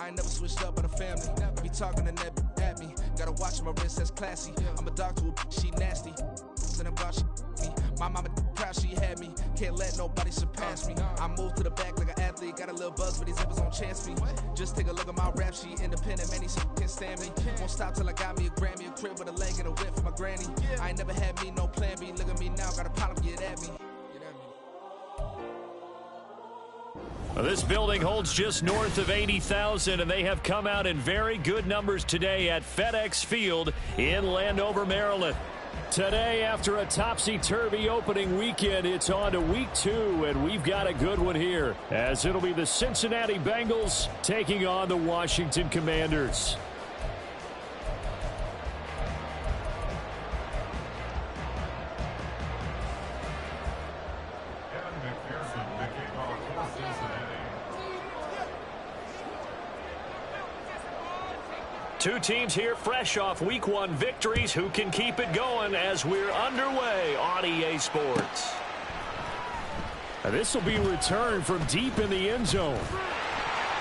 I ain't never switched up on the family. Be talking to that at me. Gotta watch my wrist, that's classy. I'm a dog to a she nasty. And I'm God, she me. My mama proud she had me. Can't let nobody surpass me. I move to the back like an athlete. Got a little buzz, but these zippers don't chance me. Just take a look at my rap sheet. Independent, man, these can't stand me. Won't stop till I got me a Grammy, a crib with a leg and a whip for my granny. I ain't never had me no plan B. Look at me now, got a problem, get at me. This building holds just north of 80,000, and they have come out in very good numbers today at FedEx Field in Landover, Maryland. Today, after a topsy-turvy opening weekend, it's on to week 2, and we've got a good one here, as it'll be the Cincinnati Bengals taking on the Washington Commanders. Two teams here fresh off Week 1 victories. Who can keep it going as we're underway on EA Sports? This will be returned from deep in the end zone.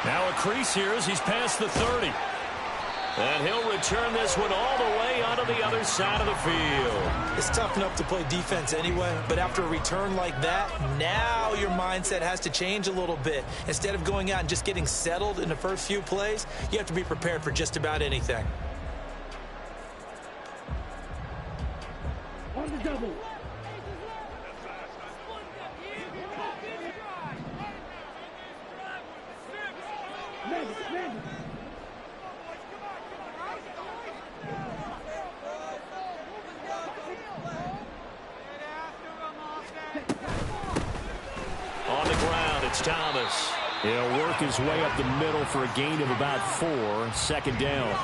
Now a crease here as he's past the 30. And he'll return this one all the way onto the other side of the field. It's tough enough to play defense anyway, but after a return like that, now your mindset has to change a little bit. Instead of going out and just getting settled in the first few plays, you have to be prepared for just about anything. On the double. On the ground, it's Thomas. He'll work his way up the middle for a gain of about 4, second down.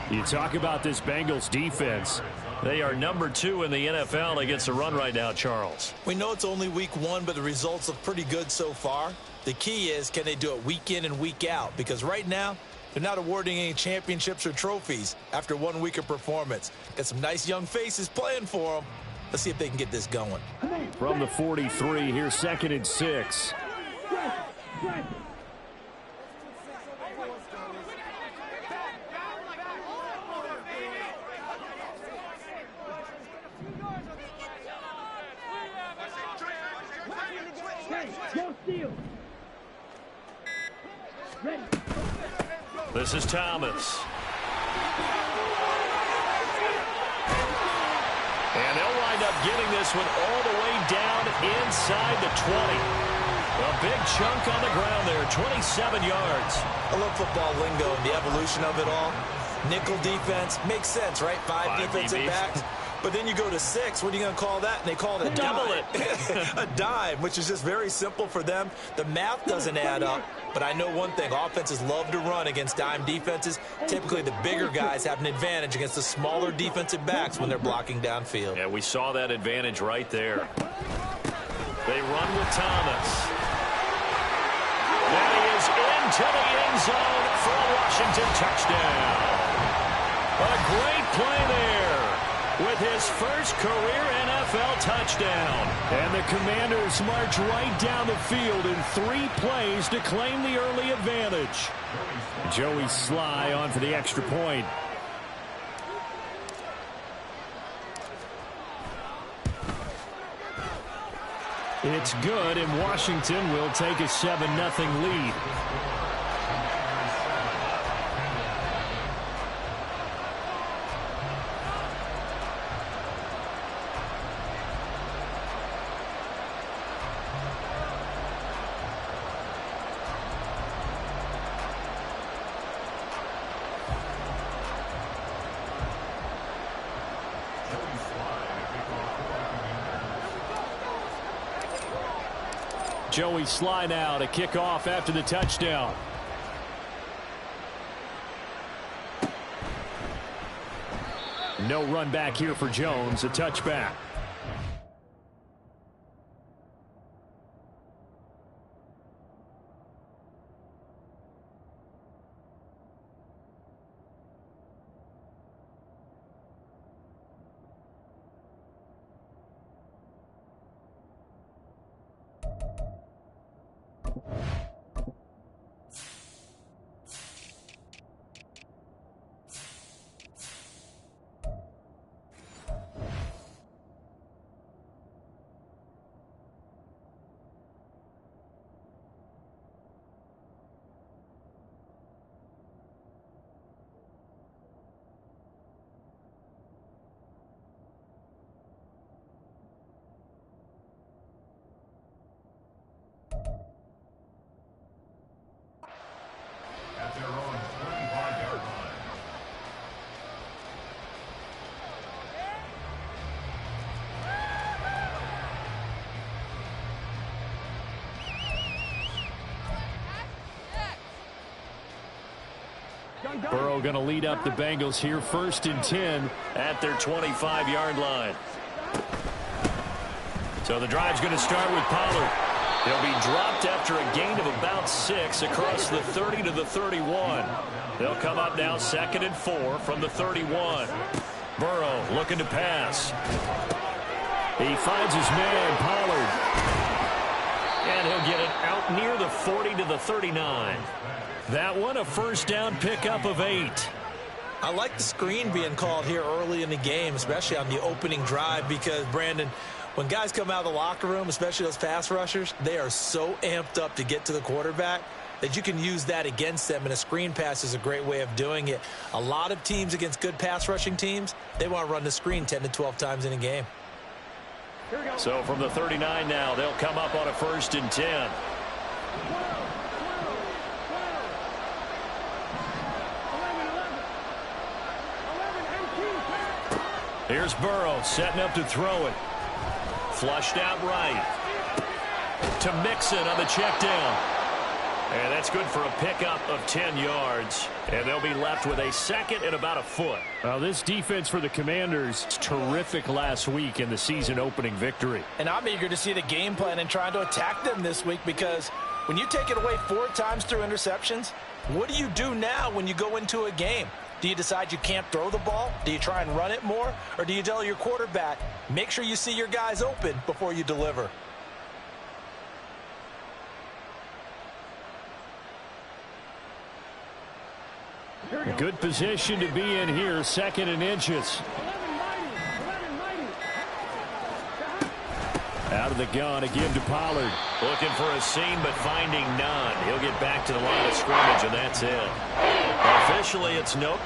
You talk about this Bengals defense. They are number 2 in the NFL against the run right now, Charles. We know it's only week 1, but the results look pretty good so far. The key is, can they do it week in and week out? Because right now, they're not awarding any championships or trophies after 1 week of performance. Got some nice young faces playing for them. Let's see if they can get this going. From the 43, here's 2nd and 6. This is Thomas. And they'll wind up getting this one all the way down inside the 20. A big chunk on the ground there, 27 yards. I love football lingo and the evolution of it all. Nickel defense makes sense, right? 5 defensive DBs. backs. But then you go to 6. What are you going to call that? And they call it a Double dime. A dime, which is just very simple for them. The math doesn't add up. But I know one thing. Offenses love to run against dime defenses. Typically, the bigger guys have an advantage against the smaller defensive backs when they're blocking downfield. Yeah, we saw that advantage right there. They run with Thomas. And he is into the end zone for a Washington touchdown. A great play there with his first career NFL touchdown. And the Commanders march right down the field in 3 plays to claim the early advantage. Joey Sly on for the extra point. It's good, and Washington will take a 7-0 lead. Joey Sly now to kick off after the touchdown. No run back here for Jones, a touchback. Burrow going to lead up the Bengals here, 1st and 10 at their 25-yard line. So the drive's going to start with Pollard. He'll be dropped after a gain of about 6 across the 30 to the 31. They'll come up now 2nd and 4 from the 31. Burrow looking to pass. He finds his man, Pollard. And he'll get it out near the 40 to the 39. That one a 1st down pickup of 8. I like the screen being called here early in the game, especially on the opening drive, because, Brandon, when guys come out of the locker room, especially those pass rushers, they are so amped up to get to the quarterback that you can use that against them, and a screen pass is a great way of doing it. A lot of teams against good pass rushing teams, they want to run the screen 10 to 12 times in a game. So from the 39 now, they'll come up on a 1st and 10. Here's Burrow setting up to throw it. Flushed out right. To Mixon on the check down. And that's good for a pickup of 10 yards. And they'll be left with a 2nd and about a foot. Well, this defense for the Commanders is terrific last week in the season opening victory. And I'm eager to see the game plan and trying to attack them this week, because when you take it away 4 times through interceptions, what do you do now when you go into a game? Do you decide you can't throw the ball? Do you try and run it more? Or do you tell your quarterback, make sure you see your guys open before you deliver? A good position to be in here, 2nd and inches. Out of the gun again to Pollard. Looking for a seam, but finding none. He'll get back to the line of scrimmage, and that's it. Officially, it's no.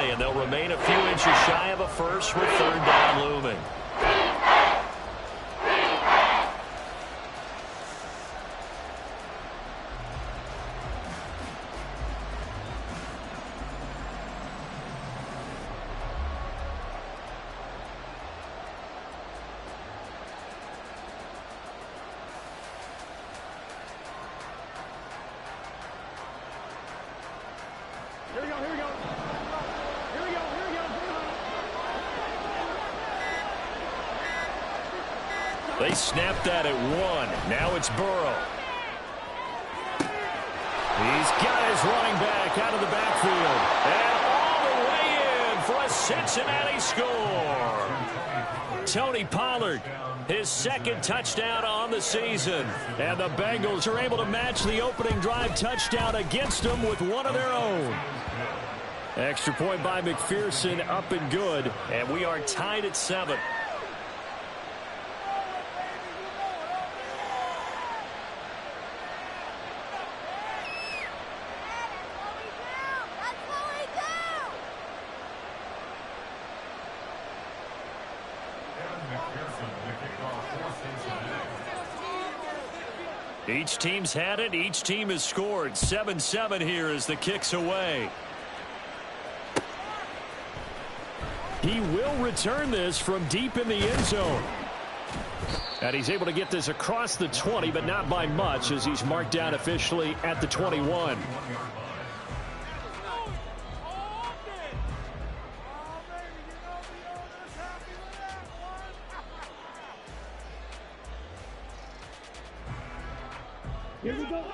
And they'll remain a few inches shy of a 1st with 3rd down looming. They snapped that at 1. Now it's Burrow. He's got his running back out of the backfield. And all the way in for a Cincinnati score. Tony Pollard, his 2nd touchdown on the season. And the Bengals are able to match the opening drive touchdown against them with one of their own. Extra point by McPherson, up and good. And we are tied at 7. Each team's had it. Each team has scored. 7-7 here as the kick's away. He will return this from deep in the end zone. And he's able to get this across the 20, but not by much, as he's marked down officially at the 21.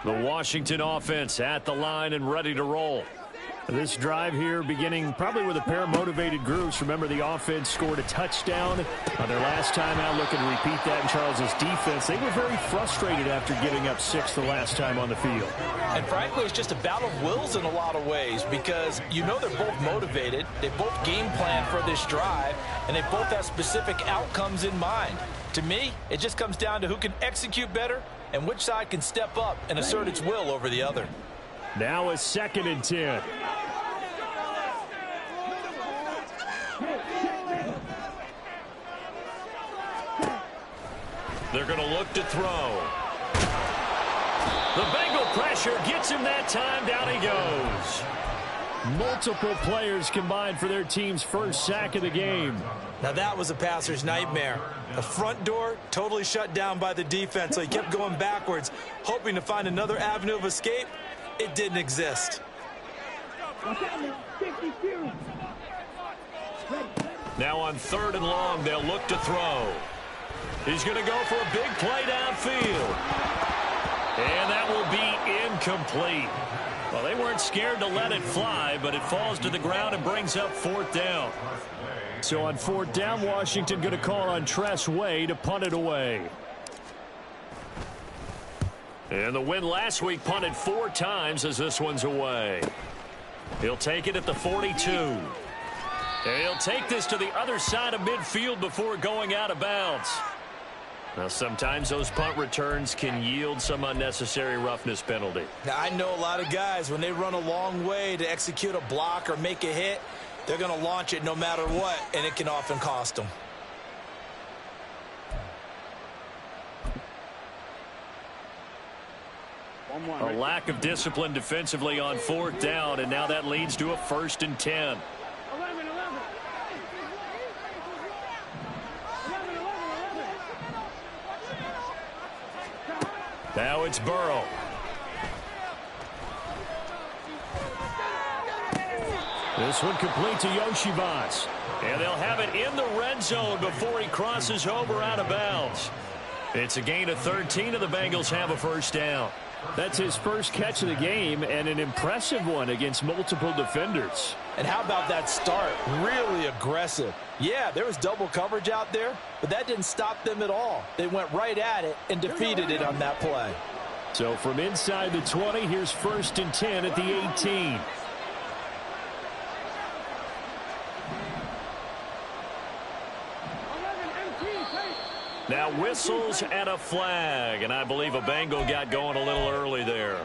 The Washington offense at the line and ready to roll. This drive here beginning probably with a pair of motivated groups. Remember, the offense scored a touchdown on their last time out. Looking to repeat that in Charles's defense. They were very frustrated after giving up 6 the last time on the field. And frankly, it's just a battle of wills in a lot of ways, because you know they're both motivated. They both game plan for this drive, and they both have specific outcomes in mind. To me, it just comes down to who can execute better and which side can step up and assert its will over the other. Now a 2nd and 10. They're going to look to throw. The Bengal pressure gets him that time. Down he goes. Multiple players combined for their team's first sack of the game. Now that was a passer's nightmare. The front door totally shut down by the defense, so he kept going backwards, hoping to find another avenue of escape. It didn't exist. Now on 3rd and long, they'll look to throw. He's going to go for a big play downfield. And that will be incomplete. Well, they weren't scared to let it fly, but it falls to the ground and brings up 4th down. So on 4th down, Washington going to call on Tress Way to punt it away. And the win last week punted 4 times as this one's away. He'll take it at the 42. And he'll take this to the other side of midfield before going out of bounds. Now, sometimes those punt returns can yield some unnecessary roughness penalty. Now, I know a lot of guys, when they run a long way to execute a block or make a hit, they're going to launch it no matter what, and it can often cost them. A lack of discipline defensively on 4th down, and now that leads to a 1st and 10. Now it's Burrow. This one complete to Yoshibas. And they'll have it in the red zone before he crosses over out of bounds. It's a gain of 13, and the Bengals have a 1st down. That's his first catch of the game, and an impressive one against multiple defenders. And how about that start? Really aggressive. Yeah, there was double coverage out there, but that didn't stop them at all. They went right at it and defeated it on that play. So from inside the 20, here's 1st and 10 at the 18. Now whistles and a flag, and I believe a Bengal got going a little early there.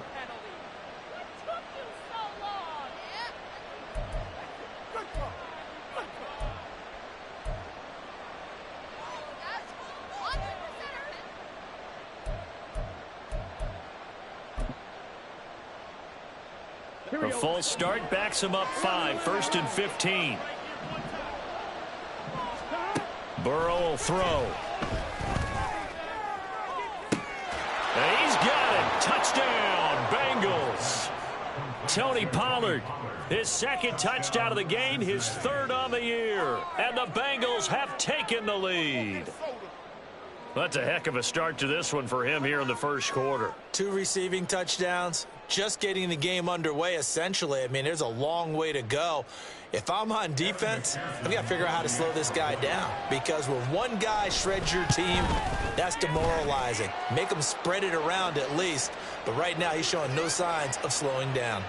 A false start backs him up 5, 1st and 15. Burrow will throw. And he's got it. Touchdown, Bengals. Tony Pollard, his 2nd touchdown of the game, his 3rd on the year. And the Bengals have taken the lead. That's a heck of a start to this one for him here in the 1st quarter. 2 receiving touchdowns, just getting the game underway, essentially. I mean, there's a long way to go. If I'm on defense, I've got to figure out how to slow this guy down, because when one guy shreds your team, that's demoralizing. Make him spread it around at least. But right now, he's showing no signs of slowing down.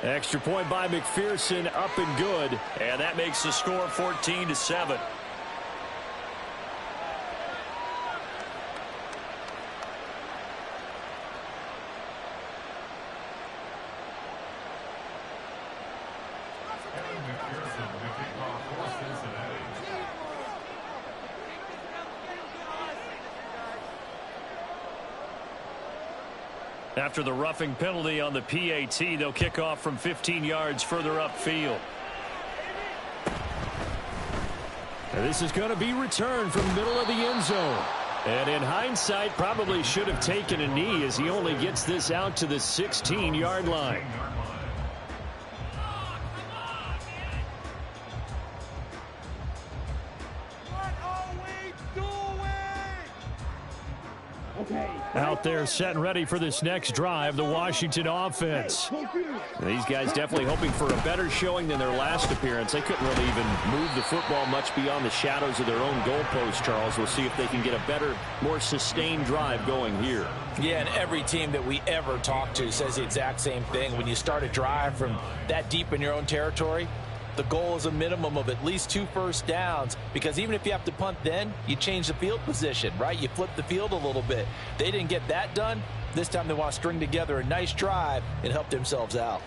Extra point by McPherson, up and good. And that makes the score 14-7. After the roughing penalty on the PAT, they'll kick off from 15 yards further upfield. And this is going to be returned from the middle of the end zone. And in hindsight, probably should have taken a knee, as he only gets this out to the 16-yard line. Out there set and ready for this next drive, the Washington offense. And these guys definitely hoping for a better showing than their last appearance. They couldn't really even move the football much beyond the shadows of their own goalpost, Charles. We'll see if they can get a better, more sustained drive going here. Yeah, and every team that we ever talk to says the exact same thing. When you start a drive from that deep in your own territory, the goal is a minimum of at least 2 first downs, because even if you have to punt then, you change the field position, right? You flip the field a little bit. They didn't get that done. This time they want to string together a nice drive and help themselves out.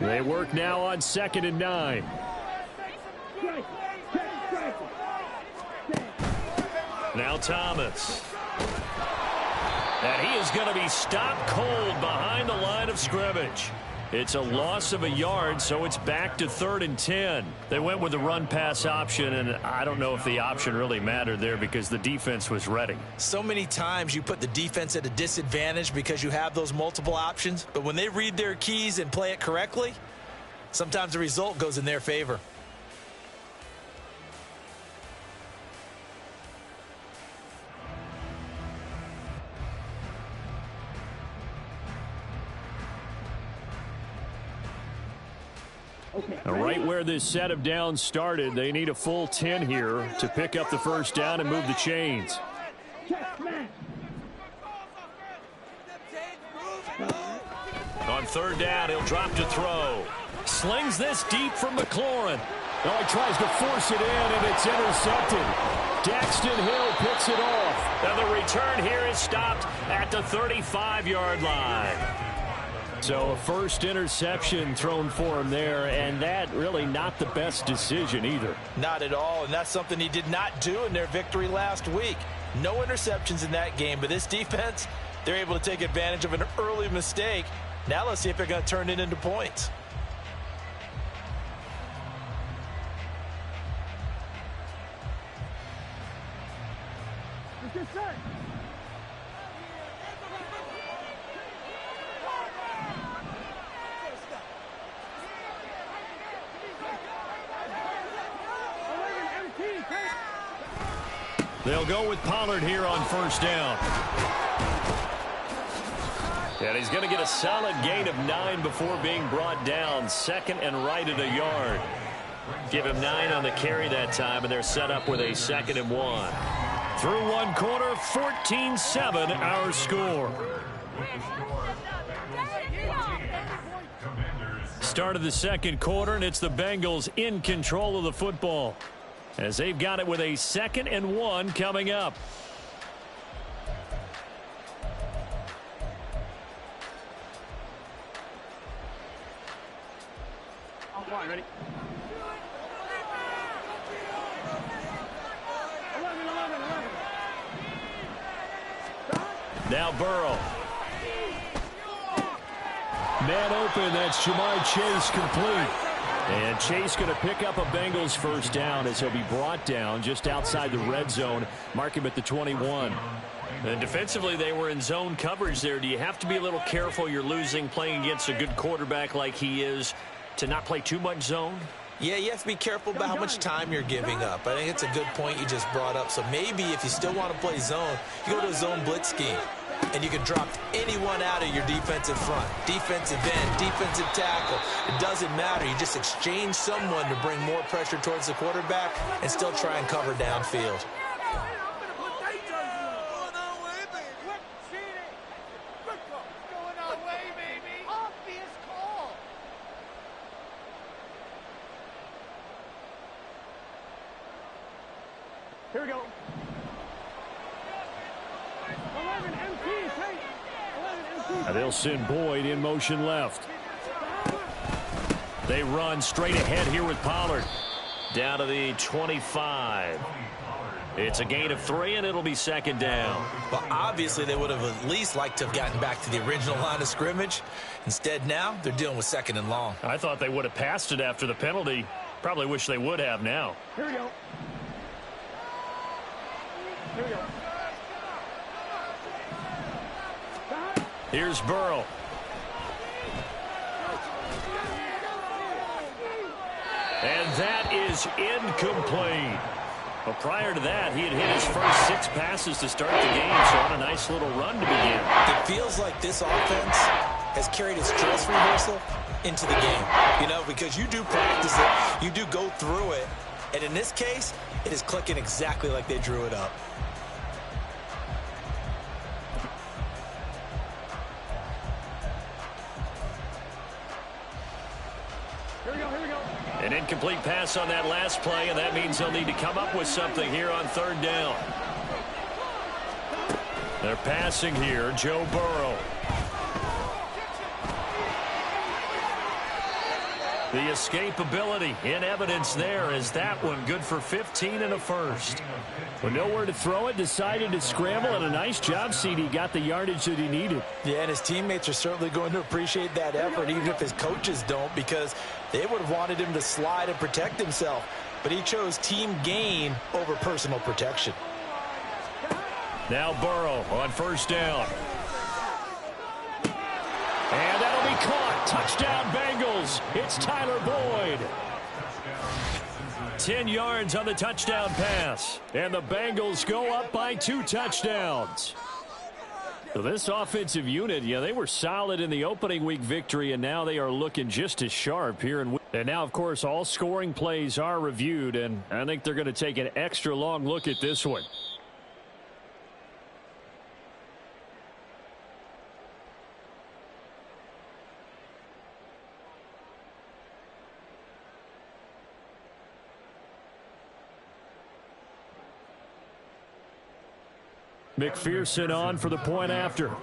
They work now on 2nd and 9. Now Thomas. And he is going to be stopped cold behind the line of scrimmage. It's a loss of a yard, so it's back to 3rd and 10. They went with the run-pass option, and I don't know if the option really mattered there because the defense was ready. So many times you put the defense at a disadvantage because you have those multiple options, but when they read their keys and play it correctly, sometimes the result goes in their favor. Now, right where this set of downs started, they need a full 10 here to pick up the first down and move the chains. On 3rd down, he'll drop to throw. Slings this deep from McLaurin. Oh, he tries to force it in, and it's intercepted. Daxton Hill picks it off. Now the return here is stopped at the 35-yard line. So a first interception thrown for him there, and that really not the best decision either. Not at all, and that's something he did not do in their victory last week. No interceptions in that game, but this defense, they're able to take advantage of an early mistake. Now let's see if they're going to turn it into points. They'll go with Pollard here on 1st down. And he's going to get a solid gain of 9 before being brought down. 2nd and right at a yard. Give him 9 on the carry that time, and they're set up with a 2nd and 1. Through 1 quarter, 14-7 our score. Start of the 2nd quarter, and it's the Bengals in control of the football, as they've got it with a 2nd and 1 coming up. Ready? Now Burrow. Man open, that's Jamar Chase complete. And Chase going to pick up a Bengals first down as he'll be brought down just outside the red zone. Mark him at the 21. And defensively, they were in zone coverage there. Do you have to be a little careful? You're losing, playing against a good quarterback like he is, to not play too much zone? Yeah, you have to be careful about how much time you're giving up. I think it's a good point you just brought up. So maybe if you still want to play zone, you go to a zone blitz scheme. And you can drop anyone out of your defensive front. Defensive end, defensive tackle. It doesn't matter. You just exchange someone to bring more pressure towards the quarterback and still try and cover downfield. Here we go. 11 MT, take 11 MT. They'll send Boyd in motion left. They run straight ahead here with Pollard. Down to the 25. It's a gain of 3, and it'll be 2nd down. Well, obviously, they would have at least liked to have gotten back to the original line of scrimmage. Instead, now, they're dealing with 2nd and long. I thought they would have passed it after the penalty. Probably wish they would have now. Here we go. Here we go. Here's Burrow. And that is incomplete. But prior to that, he had hit his first 6 passes to start the game, so on a nice little run to begin. It feels like this offense has carried its dress rehearsal into the game. You know, because you do practice it, you do go through it, and in this case, it is clicking exactly like they drew it up. An incomplete pass on that last play, and that means they'll need to come up with something here on 3rd down. They're passing here, Joe Burrow. The escapability in evidence there as that one good for 15 and a first. With nowhere to throw it, decided to scramble, and a nice job, CD. Got the yardage that he needed. Yeah, and his teammates are certainly going to appreciate that effort, even if his coaches don't, because they would have wanted him to slide and protect himself. But he chose team gain over personal protection. Now Burrow on first down. And that'll be caught. Touchdown, Bengals. It's Tyler Boyd. 10 yards on the touchdown pass. And the Bengals go up by 2 touchdowns. So this offensive unit, yeah, they were solid in the opening week victory, and now they are looking just as sharp here. And now, of course, all scoring plays are reviewed, and I think they're going to take an extra long look at this one. McPherson on for the point after.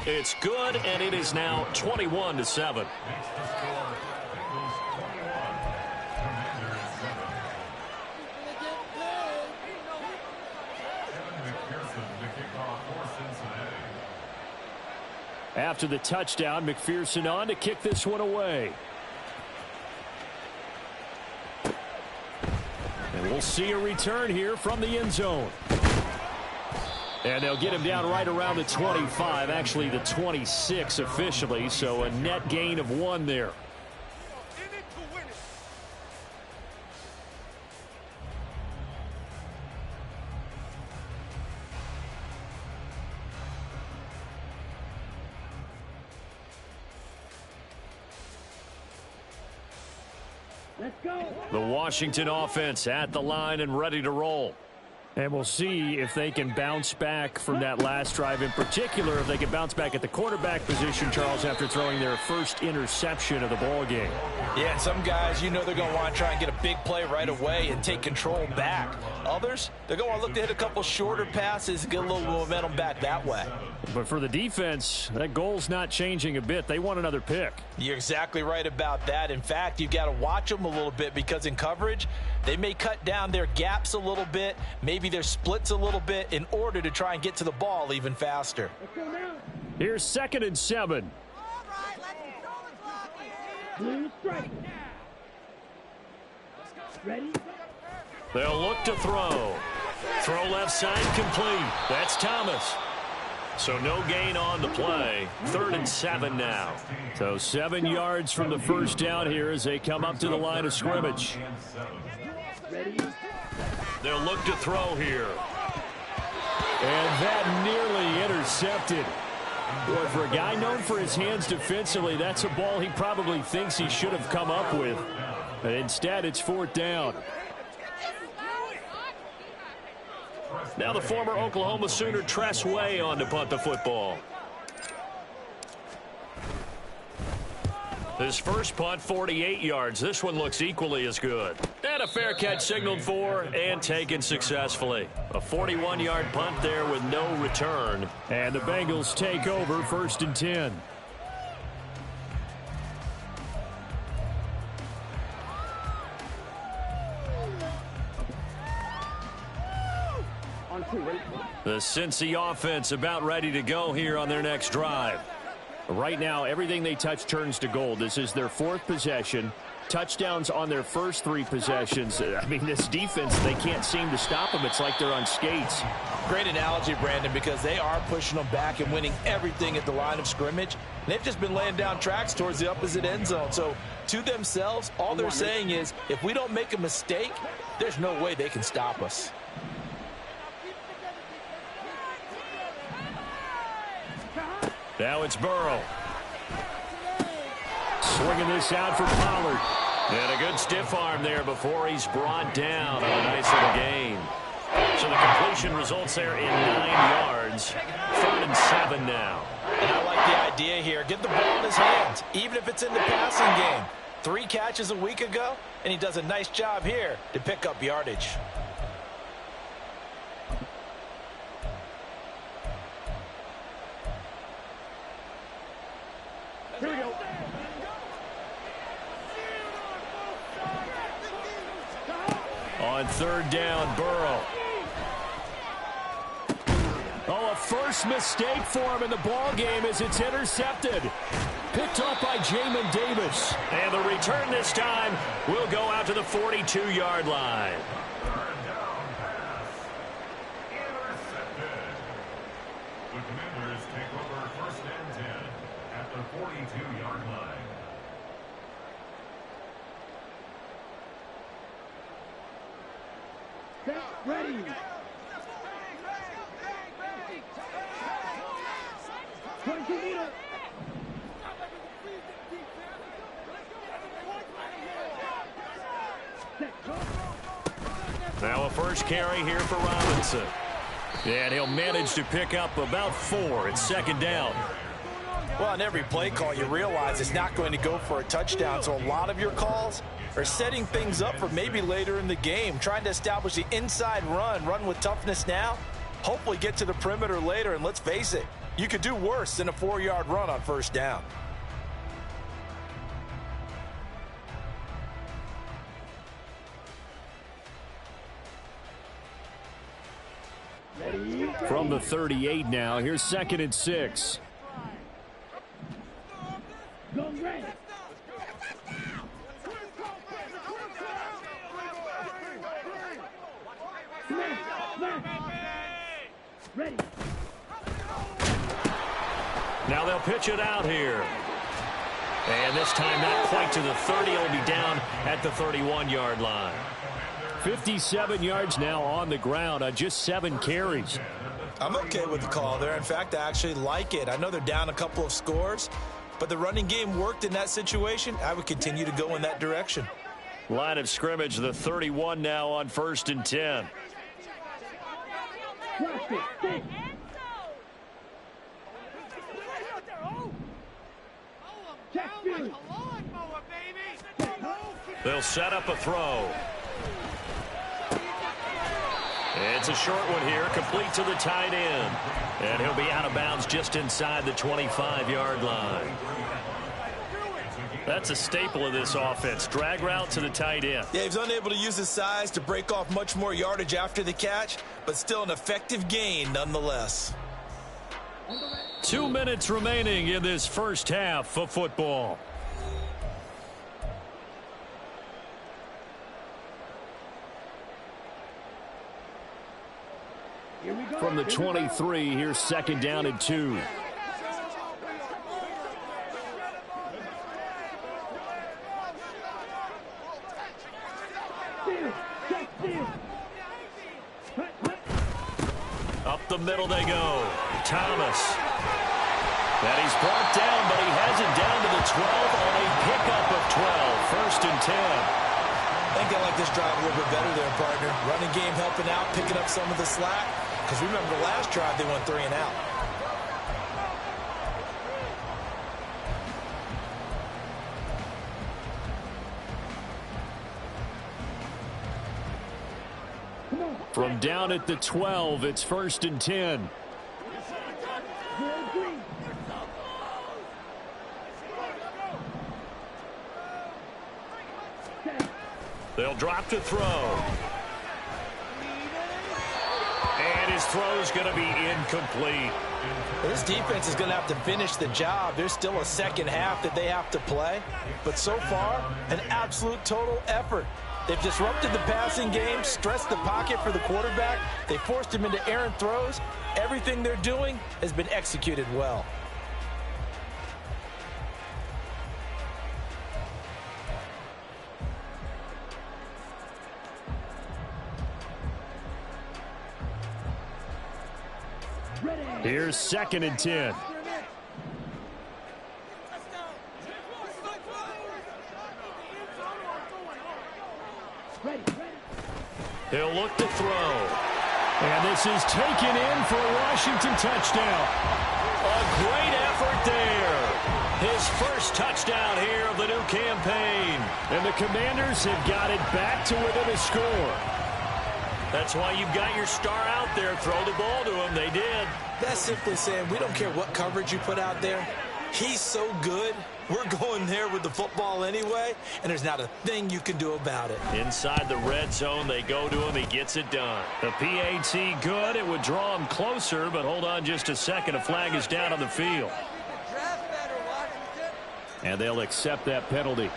It's good, and it is now 21-7. After the touchdown, McPherson on to kick this one away. And we'll see a return here from the end zone. And they'll get him down right around the 25, actually the 26 officially, so a net gain of 1 there. The Washington offense at the line and ready to roll. And we'll see if they can bounce back from that last drive, in particular if they can bounce back at the quarterback position, Charles, after throwing their first interception of the ball game. Yeah, and some guys, you know, they're going to want to try and get a big play right away and take control back. Others, they're going to look to hit a couple shorter passes and get a little momentum back that way. But for the defense, that goal's not changing a bit. They want another pick. You're exactly right about that. In fact, you've got to watch them a little bit because in coverage, they may cut down their gaps a little bit, maybe their splits a little bit in order to try and get to the ball even faster. Here's 2nd and 7. Ready? They'll look to throw. Throw left side complete. That's Thomas. So no gain on the play. 3rd and 7 now. So 7 yards from the first down here as they come up to the line of scrimmage. They'll look to throw here. And that nearly intercepted. Boy, for a guy known for his hands defensively, that's a ball he probably thinks he should have come up with. But instead, it's 4th down. Now the former Oklahoma Sooner Tress Way on to punt the football. His first punt, 48 yards. This one looks equally as good. And a fair catch signaled for and taken successfully. A 41-yard punt there with no return. And the Bengals take over 1st and 10. The Cincy offense about ready to go here on their next drive. Right now, everything they touch turns to gold. This is their 4th possession. Touchdowns on their first 3 possessions. I mean, this defense, they can't seem to stop them. It's like they're on skates. Great analogy, Brandon, because they are pushing them back and winning everything at the line of scrimmage. They've just been laying down tracks towards the opposite end zone. So, to themselves, all they're saying is, if we don't make a mistake, there's no way they can stop us. Now it's Burrow. Swinging this out for Pollard. And a good stiff arm there before he's brought down on a nice little gain. So the completion results there in 9 yards. 3rd and 7 now. And I like the idea here. Get the ball in his hands, even if it's in the passing game. 3 catches a week ago, and he does a nice job here to pick up yardage. Here we go. On third down, Burrow. Oh, a first mistake for him in the ball game as it's intercepted. Picked up by Jamin Davis. And the return this time will go out to the 42-yard line. The Commanders take over first and 10 at the 42-yard line. Set, ready. Now a first carry here for Robinson. And he'll manage to pick up about 4 at second down. Well, on every play call, you realize it's not going to go for a touchdown, so a lot of your calls are setting things up for maybe later in the game, trying to establish the inside run with toughness now, hopefully get to the perimeter later, and let's face it, you could do worse than a 4-yard run on first down. From the 38 now, here's 2nd and 6. Go ready. Ready. Now they'll pitch it out here. And this time not quite to the 30. It'll be down at the 31-yard line. 57 yards now on the ground on just 7 carries. I'm okay with the call there. In fact, I actually like it. I know they're down a couple of scores, but the running game worked in that situation. I would continue to go in that direction. Line of scrimmage, the 31 now on 1st and 10. They'll set up a throw. It's a short one here, complete to the tight end. And he'll be out of bounds just inside the 25-yard line. That's a staple of this offense. Drag route to the tight end. Yeah, he's unable to use his size to break off much more yardage after the catch, but still an effective gain nonetheless. 2 minutes remaining in this first half of football. From the 23, here's 2nd down and 2. Up the middle they go. Thomas. And he's brought down, but he has it down to the 12 on a pickup of 12. 1st and 10. I think I like this drive a little bit better there, partner. Running game helping out, picking up some of the slack. Because remember, the last drive, they went 3 and out. From down at the 12, it's 1st and 10. They'll drop to throw. And his throw's going to be incomplete. This defense is going to have to finish the job. There's still a second half that they have to play. But so far, an absolute total effort. They've disrupted the passing game, stressed the pocket for the quarterback. They forced him into errant throws. Everything they're doing has been executed well. Here's 2nd and 10. He'll look to throw. And this is taken in for a Washington touchdown. A great effort there. His first touchdown here of the new campaign. And the Commanders have got it back to within a score. That's why you've got your star out there. Throw the ball to him. They did. That's simply saying we don't care what coverage you put out there. He's so good. We're going there with the football anyway, and there's not a thing you can do about it. Inside the red zone, they go to him. He gets it done. The PAT good. It would draw him closer, but hold on just a second. A flag is down on the field. And they'll accept that penalty.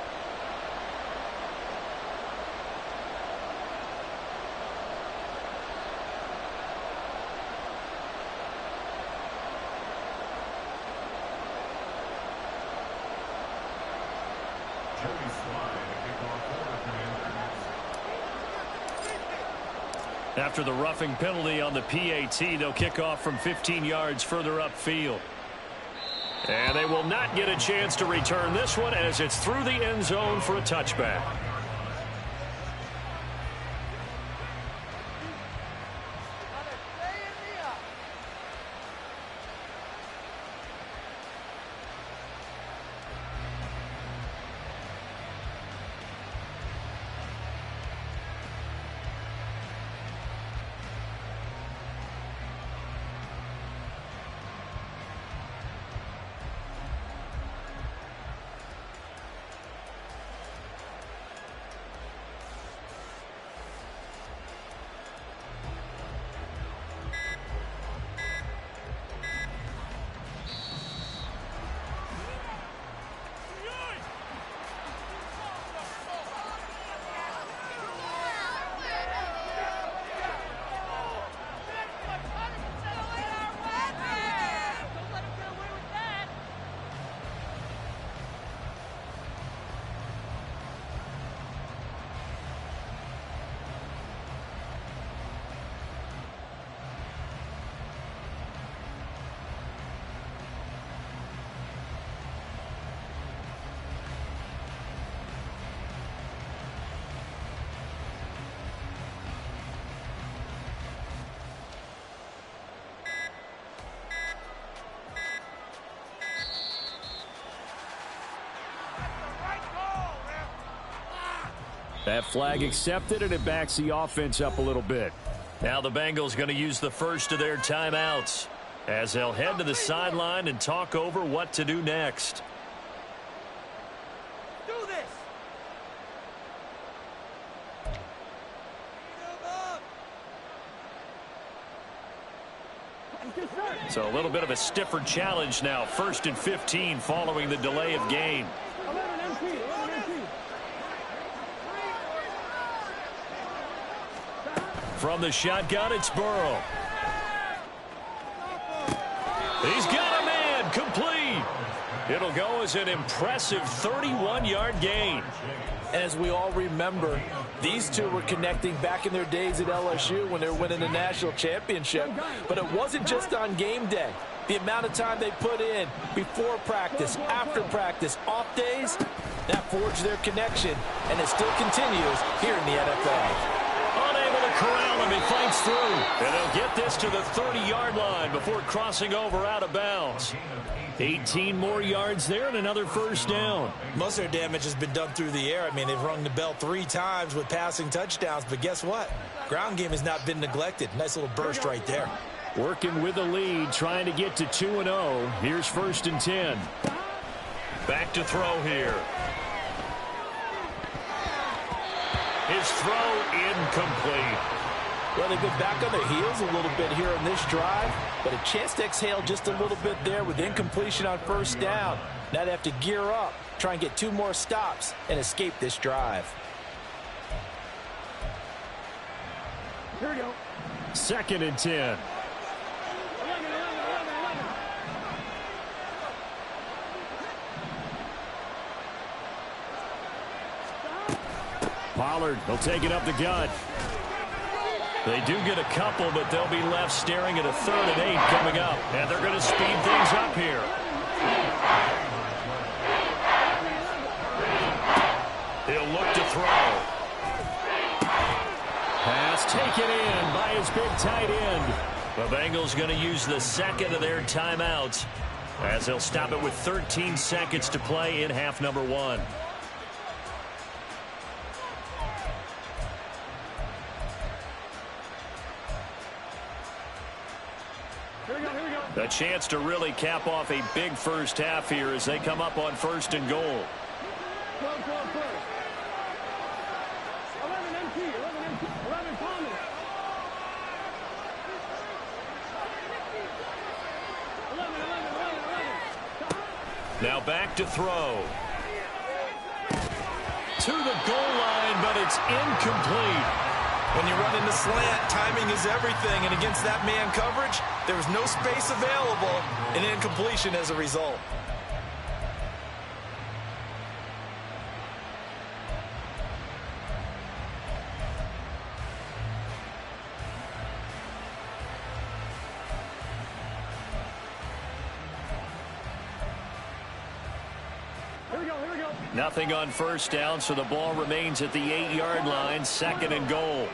After the roughing penalty on the PAT, they'll kick off from 15 yards further upfield. And they will not get a chance to return this one as it's through the end zone for a touchback. That flag accepted, and it backs the offense up a little bit. Now the Bengals going to use the first of their timeouts as they'll head to the sideline and talk over what to do next. Do this. So a little bit of a stiffer challenge now. 1st and 15 following the delay of game. From the shotgun, it's Burrow. He's got a man, complete. It'll go as an impressive 31-yard gain. As we all remember, these two were connecting back in their days at LSU when they were winning the national championship. But it wasn't just on game day. The amount of time they put in before practice, after practice, off days, that forged their connection, and it still continues here in the NFL. Unable to corral him, he fights through. And they'll get this to the 30-yard line before crossing over out of bounds. 18 more yards there and another first down. Most of their damage has been done through the air. I mean, they've rung the bell 3 times with passing touchdowns, but guess what? Ground game has not been neglected. Nice little burst right there. Working with the lead, trying to get to 2-0. Here's 1st and 10. Back to throw here. His throw incomplete. Well, they've been back on their heels a little bit here in this drive, but a chance to exhale just a little bit there with incompletion on 1st down. Now they have to gear up, try and get 2 more stops and escape this drive. Here we go. 2nd and 10. Pollard, he'll take it up the gut. They do get a couple, but they'll be left staring at a 3rd and 8 coming up. And they're going to speed things up here. He'll look to throw. Pass taken in by his big tight end. The Bengals going to use the 2nd of their timeouts as they'll stop it with 13 seconds to play in half number 1. The chance to really cap off a big first half here as they come up on 1st and goal. 11 MT, 11 Thomas. 11. Now back to throw. To the goal line, but it's incomplete. When you run into slant, timing is everything, and against that man coverage, there was no space available, and incompletion as a result. Nothing on 1st down, so the ball remains at the 8-yard line, 2nd and goal.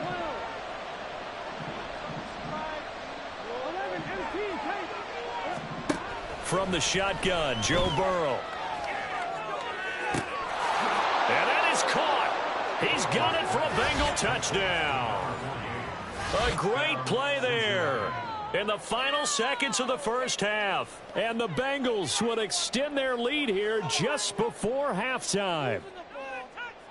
From the shotgun, Joe Burrow. And that is caught. He's got it for a Bengal touchdown. A great play there in the final seconds of the first half. And the Bengals would extend their lead here just before halftime.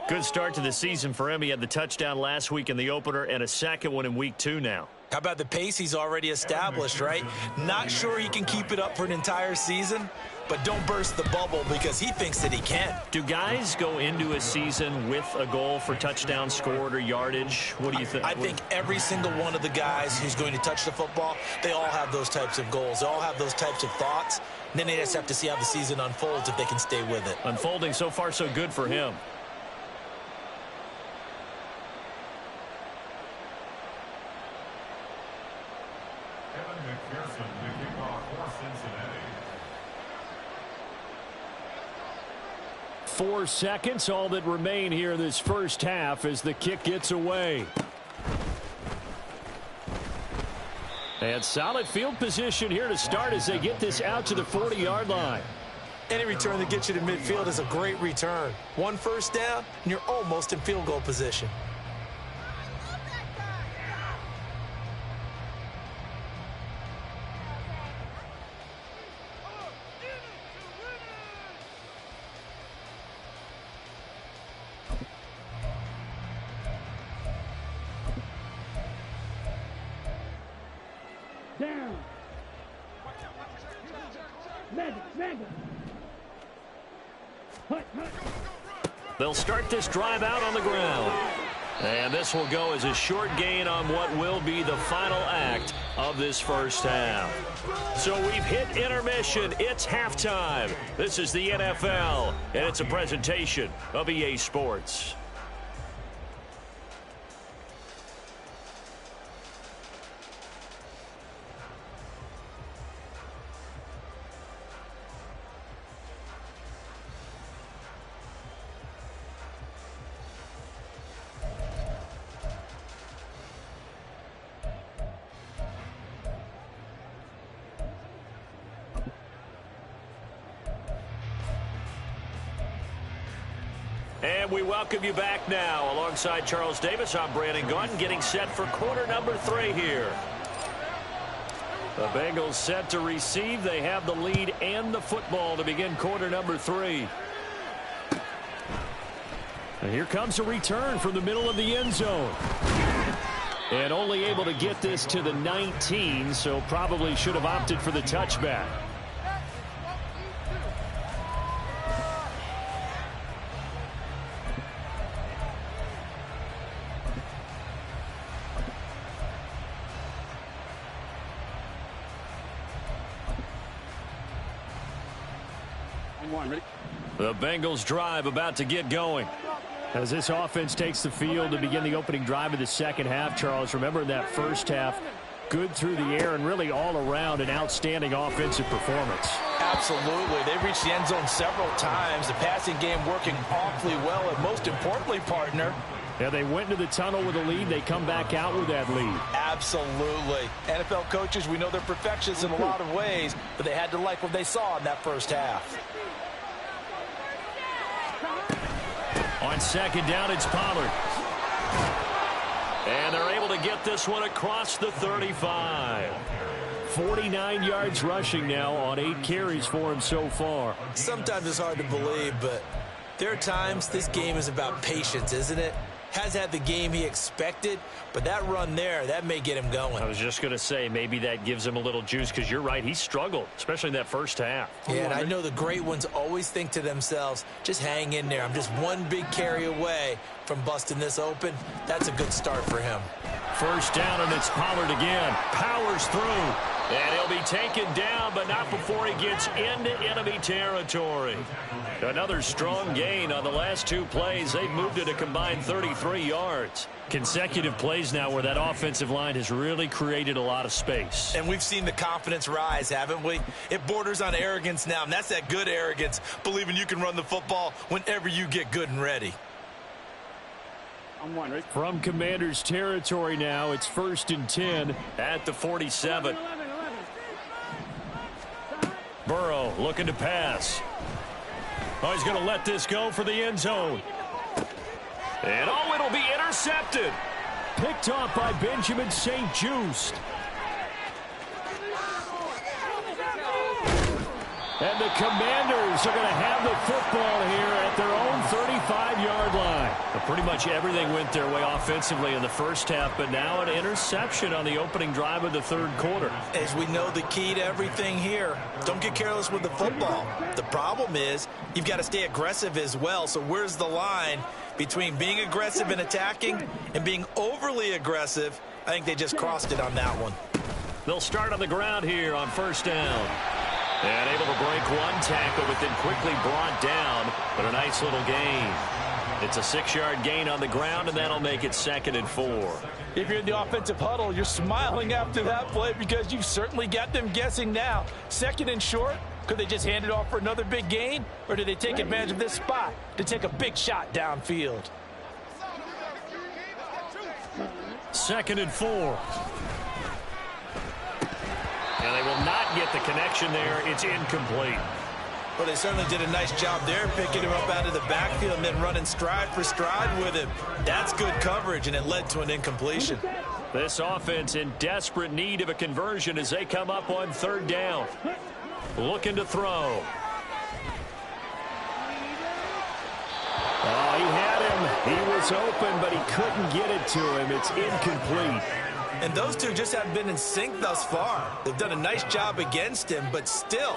Good start to the season for him. He had the touchdown last week in the opener and a second one in week 2 now. How about the pace he's already established, right? Not sure he can keep it up for an entire season, but don't burst the bubble because he thinks that he can. Do guys go into a season with a goal for touchdown scored or yardage? What do you think? I think every single one of the guys who's going to touch the football, they all have those types of goals. They all have those types of thoughts. And then they just have to see how the season unfolds if they can stay with it. Unfolding so far so good for him. McPherson to kick off for Cincinnati. 4 seconds, all that remain here this first half as the kick gets away. And solid field position here to start as they get this out to the 40-yard line. Any return that gets you to midfield is a great return. 1 first down, and you're almost in field goal position. Down. Mega. They'll start this drive out on the ground. And this will go as a short gain on what will be the final act of this first half. So we've hit intermission. It's halftime. This is the NFL, and it's a presentation of EA Sports. And we welcome you back now. Alongside Charles Davis, I'm Brandon Gaudin, getting set for quarter number 3 here. The Bengals set to receive. They have the lead and the football to begin quarter number 3. And here comes a return from the middle of the end zone. And only able to get this to the 19, so probably should have opted for the touchback. The Bengals drive about to get going. As this offense takes the field to begin the opening drive of the second half, Charles, remember in that first half, good through the air and really all around an outstanding offensive performance. Absolutely. They reached the end zone several times. The passing game working awfully well, and most importantly, partner, yeah, they went into the tunnel with a lead. They come back out with that lead. Absolutely. NFL coaches, we know they're perfectionists in a lot of ways, but they had to like what they saw in that first half. On second down, it's Pollard. And they're able to get this one across the 35. 49 yards rushing now on 8 carries for him so far. Sometimes it's hard to believe, but there are times this game is about patience, isn't it? Has had the game he expected, but that run there, that may get him going. I was just going to say, maybe that gives him a little juice, because you're right, he struggled, especially in that first half. Yeah, and I know the great ones always think to themselves, just hang in there. I'm just one big carry away from busting this open. That's a good start for him. First down, and it's Pollard again. Powers through. And he'll be taken down, but not before he gets into enemy territory. Another strong gain on the last 2 plays. They've moved it a combined 33 yards. Consecutive plays now where that offensive line has really created a lot of space. And we've seen the confidence rise, haven't we? It borders on arrogance now, and that's that good arrogance, believing you can run the football whenever you get good and ready. From Commander's territory now, it's 1st and 10 at the 47. Burrow looking to pass. Oh, he's going to let this go for the end zone. And oh, it'll be intercepted. Picked off by Benjamin St-Juste. And the Commanders are going to have the football here at their own 35-yard line. But pretty much everything went their way offensively in the first half, but now an interception on the opening drive of the 3rd quarter. As we know, the key to everything here, don't get careless with the football. The problem is you've got to stay aggressive as well. So where's the line between being aggressive and attacking and being overly aggressive? I think they just crossed it on that one. They'll start on the ground here on 1st down. And able to break one tackle, but then quickly brought down. But a nice little gain. It's a 6-yard gain on the ground, and that'll make it 2nd and 4. If you're in the offensive huddle, you're smiling after that play because you've certainly got them guessing now. 2nd and short, could they just hand it off for another big gain? Or do they take advantage of this spot to take a big shot downfield? 2nd and 4. And they will not get the connection there. It's incomplete. Well, they certainly did a nice job there, picking him up out of the backfield and then running stride for stride with him. That's good coverage, and it led to an incompletion. This offense in desperate need of a conversion as they come up on 3rd down. Looking to throw. Oh, he had him. He was open, but he couldn't get it to him. It's incomplete. And those two just haven't been in sync thus far. They've done a nice job against him, but still,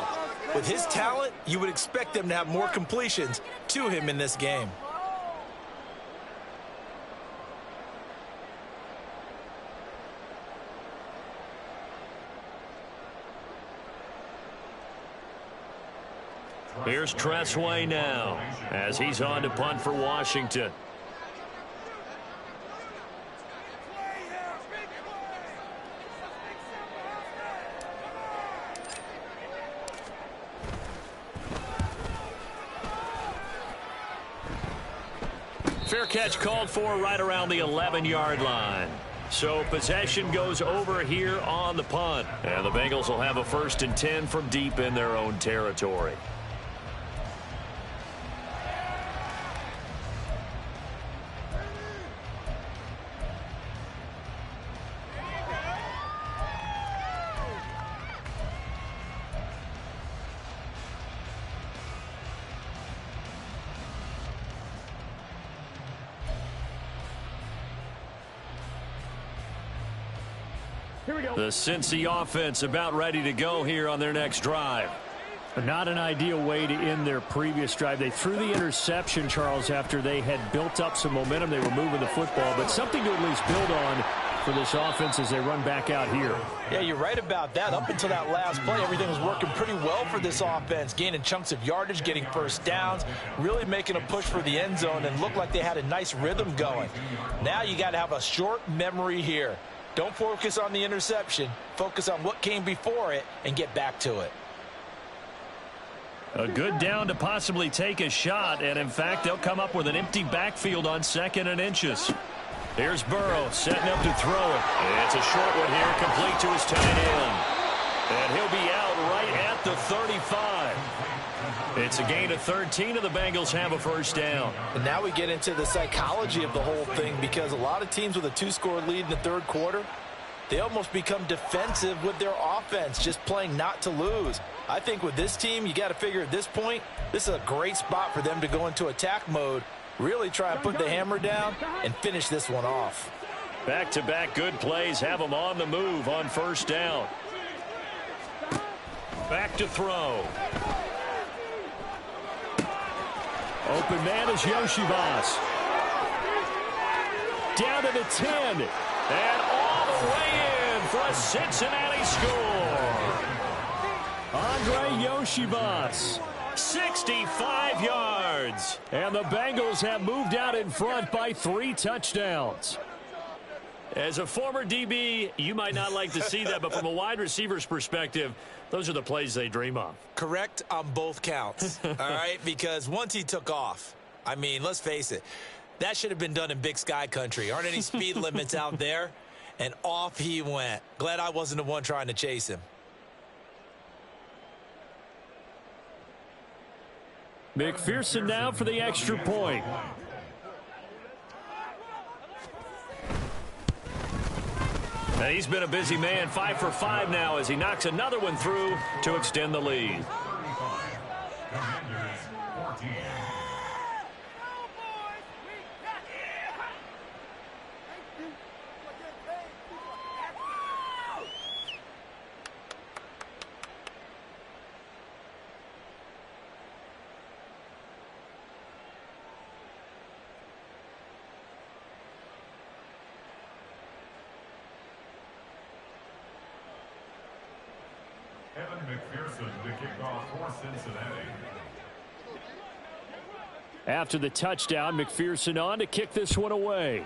with his talent, you would expect them to have more completions to him in this game. Here's Tressway now as he's on to punt for Washington. Fair catch called for right around the 11-yard line. So possession goes over here on the punt. And the Bengals will have a 1st and 10 from deep in their own territory. The Cincy offense about ready to go here on their next drive. Not an ideal way to end their previous drive. They threw the interception, Charles, after they had built up some momentum. They were moving the football, but something to at least build on for this offense as they run back out here. Yeah, you're right about that. Up until that last play, everything was working pretty well for this offense, gaining chunks of yardage, getting first downs, really making a push for the end zone, and looked like they had a nice rhythm going. Now you got to have a short memory here. Don't focus on the interception. Focus on what came before it and get back to it. A good down to possibly take a shot, and in fact, they'll come up with an empty backfield on 2nd and inches. Here's Burrow setting up to throw it. It's a short one here, complete to his tight end. And he'll be out right at the 35. It's a gain of 13, and the Bengals have a 1st down. And now we get into the psychology of the whole thing, because a lot of teams with a 2-score lead in the 3rd quarter, they almost become defensive with their offense, just playing not to lose. I think with this team, you got to figure at this point, this is a great spot for them to go into attack mode, really try and put the hammer down and finish this one off. Back-to-back good plays have them on the move on first down. Back to throw. Open man is Yoshivas. Down to the 10. And all the way in for a Cincinnati score. Andre Yoshivas, 65 yards. And the Bengals have moved out in front by 3 touchdowns. As a former DB, you might not like to see that, but from a wide receiver's perspective, those are the plays they dream of. Correct on both counts, all right? Because once he took off, I mean, let's face it, that should have been done in Big Sky country. Aren't any speed limits out there? And off he went. Glad I wasn't the one trying to chase him. McPherson now for the extra point. And he's been a busy man, 5 for 5 now as he knocks another one through to extend the lead. Commanders 14. McPherson to kick off for Cincinnati. After the touchdown, McPherson on to kick this one away.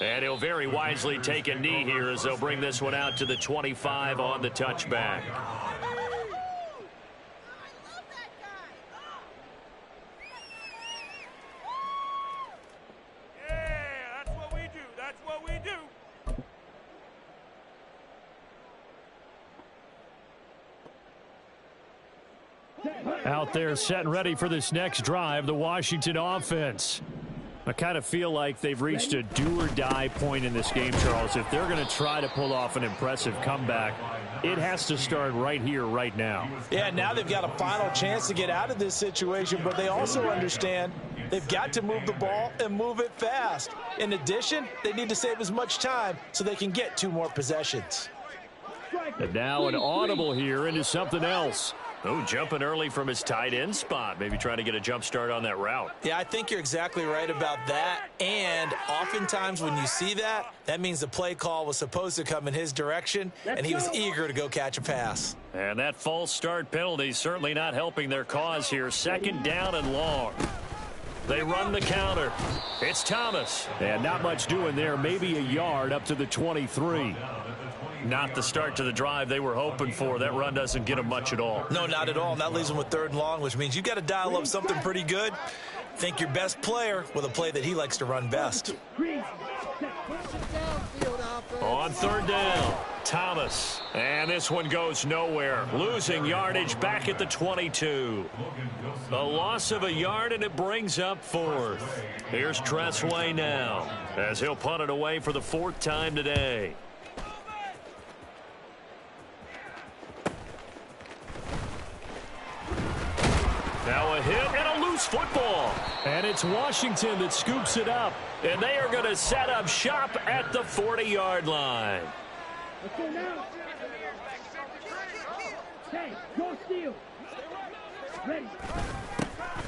And he'll very wisely take a knee here as they'll bring this one out to the 25 on the touchback. Out there set and ready for this next drive, the Washington offense. I kind of feel like they've reached a do-or-die point in this game, Charles. If they're going to try to pull off an impressive comeback, it has to start right here, right now. Yeah, now they've got a final chance to get out of this situation, but they also understand they've got to move the ball and move it fast. In addition, they need to save as much time so they can get 2 more possessions. And now an audible here into something else. Oh, jumping early from his tight end spot. Maybe trying to get a jump start on that route. Yeah, I think you're exactly right about that. And oftentimes when you see that, that means the play call was supposed to come in his direction, and he was eager to go catch a pass. And that false start penalty certainly not helping their cause here. 2nd down and long. They run the counter. It's Thomas. And not much doing there. Maybe a yard up to the 23. Not the start to the drive they were hoping for. That run doesn't get them much at all. No, not at all. And that leaves them with 3rd and long, which means you got to dial up something pretty good. Think your best player with a play that he likes to run best. On 3rd down, Thomas. And this one goes nowhere. Losing yardage back at the 22. A loss of a yard, and it brings up 4th. Here's Tressway now as he'll punt it away for the 4th time today. Now a hit and a loose football. And it's Washington that scoops it up. And they are going to set up shop at the 40-yard line. Let's go now. Hey, go steal. Ready.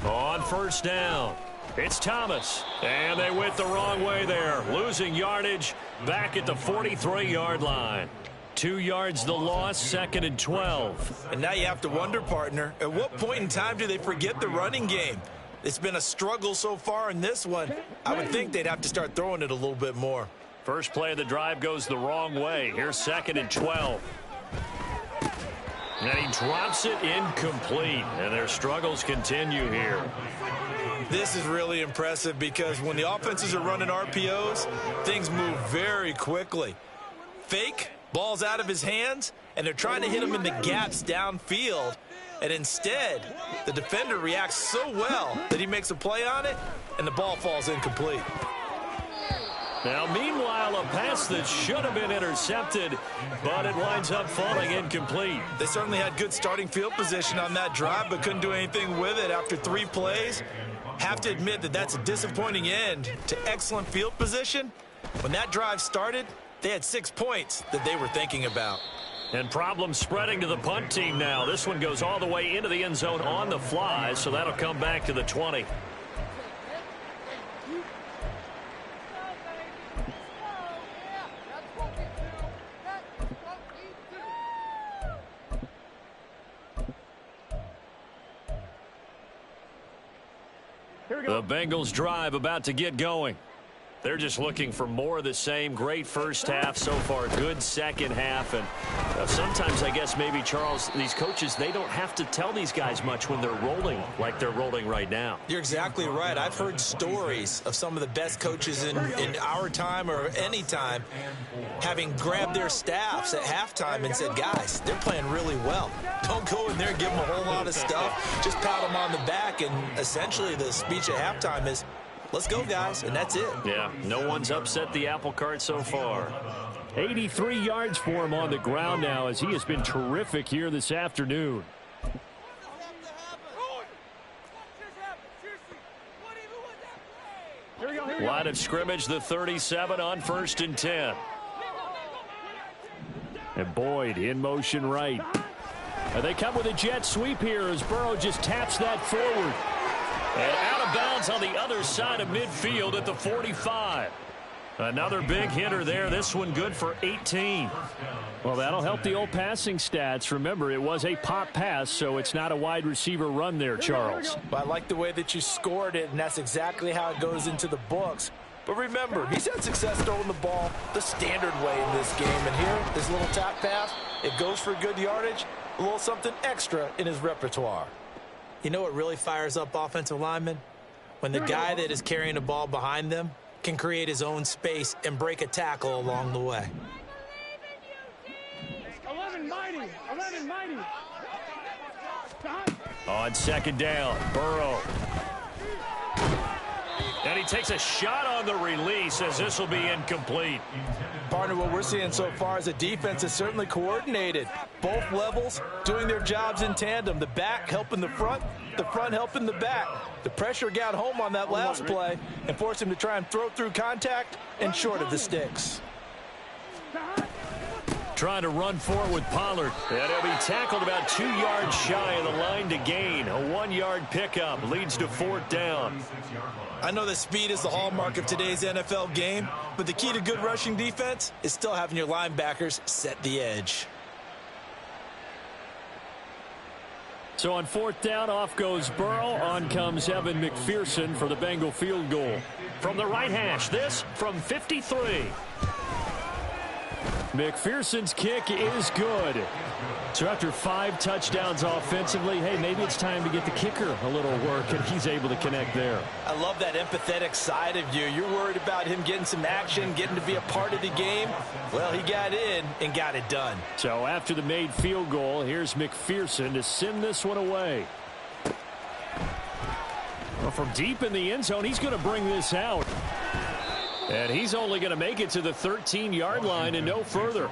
On 1st down, it's Thomas. And they went the wrong way there. Losing yardage back at the 43-yard line. 2 yards the loss, 2nd and 12. And now you have to wonder, partner, at what point in time do they forget the running game? It's been a struggle so far in this one. I would think they'd have to start throwing it a little bit more. First play of the drive goes the wrong way. Here's 2nd and 12. And he drops it incomplete. And their struggles continue here. This is really impressive because when the offenses are running RPOs, things move very quickly. Fake. Ball's out of his hands, and they're trying to hit him in the gaps downfield. And instead, the defender reacts so well that he makes a play on it, and the ball falls incomplete. Now, meanwhile, a pass that should have been intercepted, but it winds up falling incomplete. They certainly had good starting field position on that drive, but couldn't do anything with it after 3 plays. Have to admit that that's a disappointing end to excellent field position. When that drive started, they had 6 points that they were thinking about. And problems spreading to the punt team now. This one goes all the way into the end zone on the fly, so that'll come back to the 20. The Bengals drive about to get going. They're just looking for more of the same. Great first half so far. Good second half. And sometimes, I guess, maybe, Charles, these coaches, they don't have to tell these guys much when they're rolling like they're rolling right now. You're exactly right. I've heard stories of some of the best coaches in our time or any time having grabbed their staffs at halftime and said, guys, they're playing really well. Don't go in there and give them a whole lot of stuff. Just pat them on the back. And essentially the speech at halftime is, let's go, guys, and that's it. Yeah, no one's upset the apple cart so far. 83 yards for him on the ground now as he has been terrific here this afternoon. Line of scrimmage, the 37 on 1st and 10. And Boyd in motion right. And they come with a jet sweep here as Burrow just taps that forward. And out of bounds on the other side of midfield at the 45. Another big hitter there. This one good for 18. Well, that'll help the old passing stats. Remember, it was a pop pass, so it's not a wide receiver run there, Charles. But I like the way that you scored it, and that's exactly how it goes into the books. But remember, he's had success throwing the ball the standard way in this game. And here, this little tap pass, it goes for good yardage, a little something extra in his repertoire. You know what really fires up offensive linemen? When the guy that is carrying the ball behind them can create his own space and break a tackle along the way. 11 mighty. On second down, Burrow. And he takes a shot on the release as this will be incomplete. Partner, what we're seeing so far is a defense is certainly coordinated. Both levels doing their jobs in tandem. The back helping the front helping the back. The pressure got home on that last play and forced him to try and throw through contact and short of the sticks. Trying to run forward with Pollard. And he'll be tackled about 2 yards shy of the line to gain. A 1-yard pickup leads to 4th down. I know that speed is the hallmark of today's NFL game, but the key to good rushing defense is still having your linebackers set the edge. So on 4th down, off goes Burrow. On comes Evan McPherson for the Bengal field goal. From the right hash, this from 53. McPherson's kick is good. So after 5 touchdowns offensively, hey, maybe it's time to get the kicker a little work, and he's able to connect there. I love that empathetic side of you. You're worried about him getting some action, getting to be a part of the game. Well, he got in and got it done. So after the made field goal, here's McPherson to send this one away. Well, from deep in the end zone, he's going to bring this out. And he's only going to make it to the 13-yard line and no further.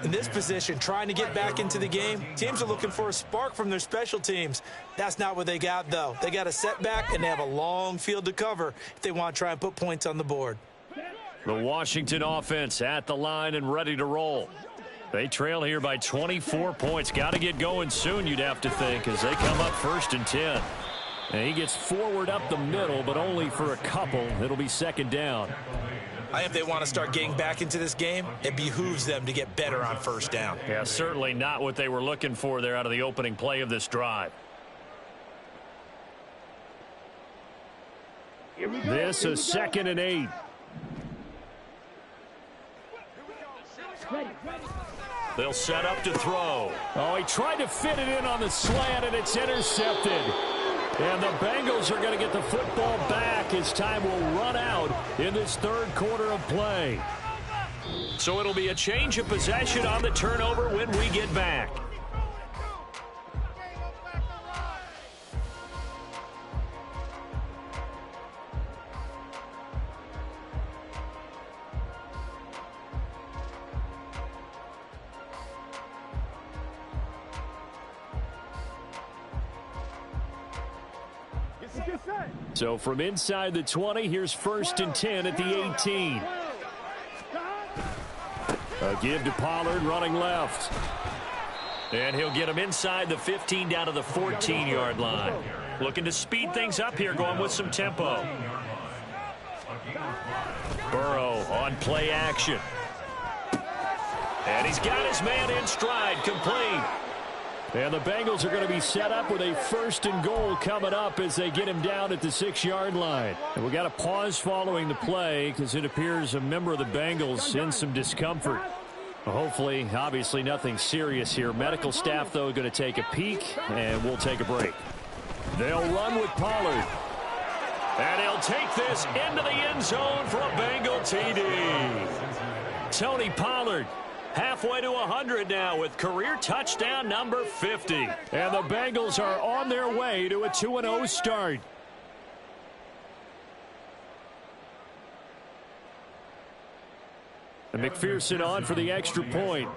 In this position, trying to get back into the game, teams are looking for a spark from their special teams. That's not what they got, though. They got a setback, and they have a long field to cover if they want to try and put points on the board. The Washington offense at the line and ready to roll. They trail here by 24 points. Got to get going soon, you'd have to think, as they come up 1st and 10. And he gets forward up the middle, but only for a couple. It'll be 2nd down. I think if they want to start getting back into this game, it behooves them to get better on 1st down. Yeah, certainly not what they were looking for there out of the opening play of this drive. This is 2nd and 8. They'll set up to throw. Oh, he tried to fit it in on the slant, and it's intercepted. And the Bengals are going to get the football back as time will run out in this 3rd quarter of play. So it'll be a change of possession on the turnover when we get back. So from inside the 20, here's 1st and 10 at the 18. A give to Pollard running left. And he'll get him inside the 15 down to the 14-yard line. Looking to speed things up here, going with some tempo. Burrow on play action. And he's got his man in stride, complete. And the Bengals are going to be set up with a 1st and goal coming up as they get him down at the 6-yard line. And we got a pause following the play because it appears a member of the Bengals in some discomfort. Hopefully, obviously nothing serious here. Medical staff, though, going to take a peek, and we'll take a break. They'll run with Pollard. And he'll take this into the end zone for a Bengal TD. Tony Pollard halfway to 100 now with career touchdown number 50. And the Bengals are on their way to a 2-0 start. And McPherson on for the extra point.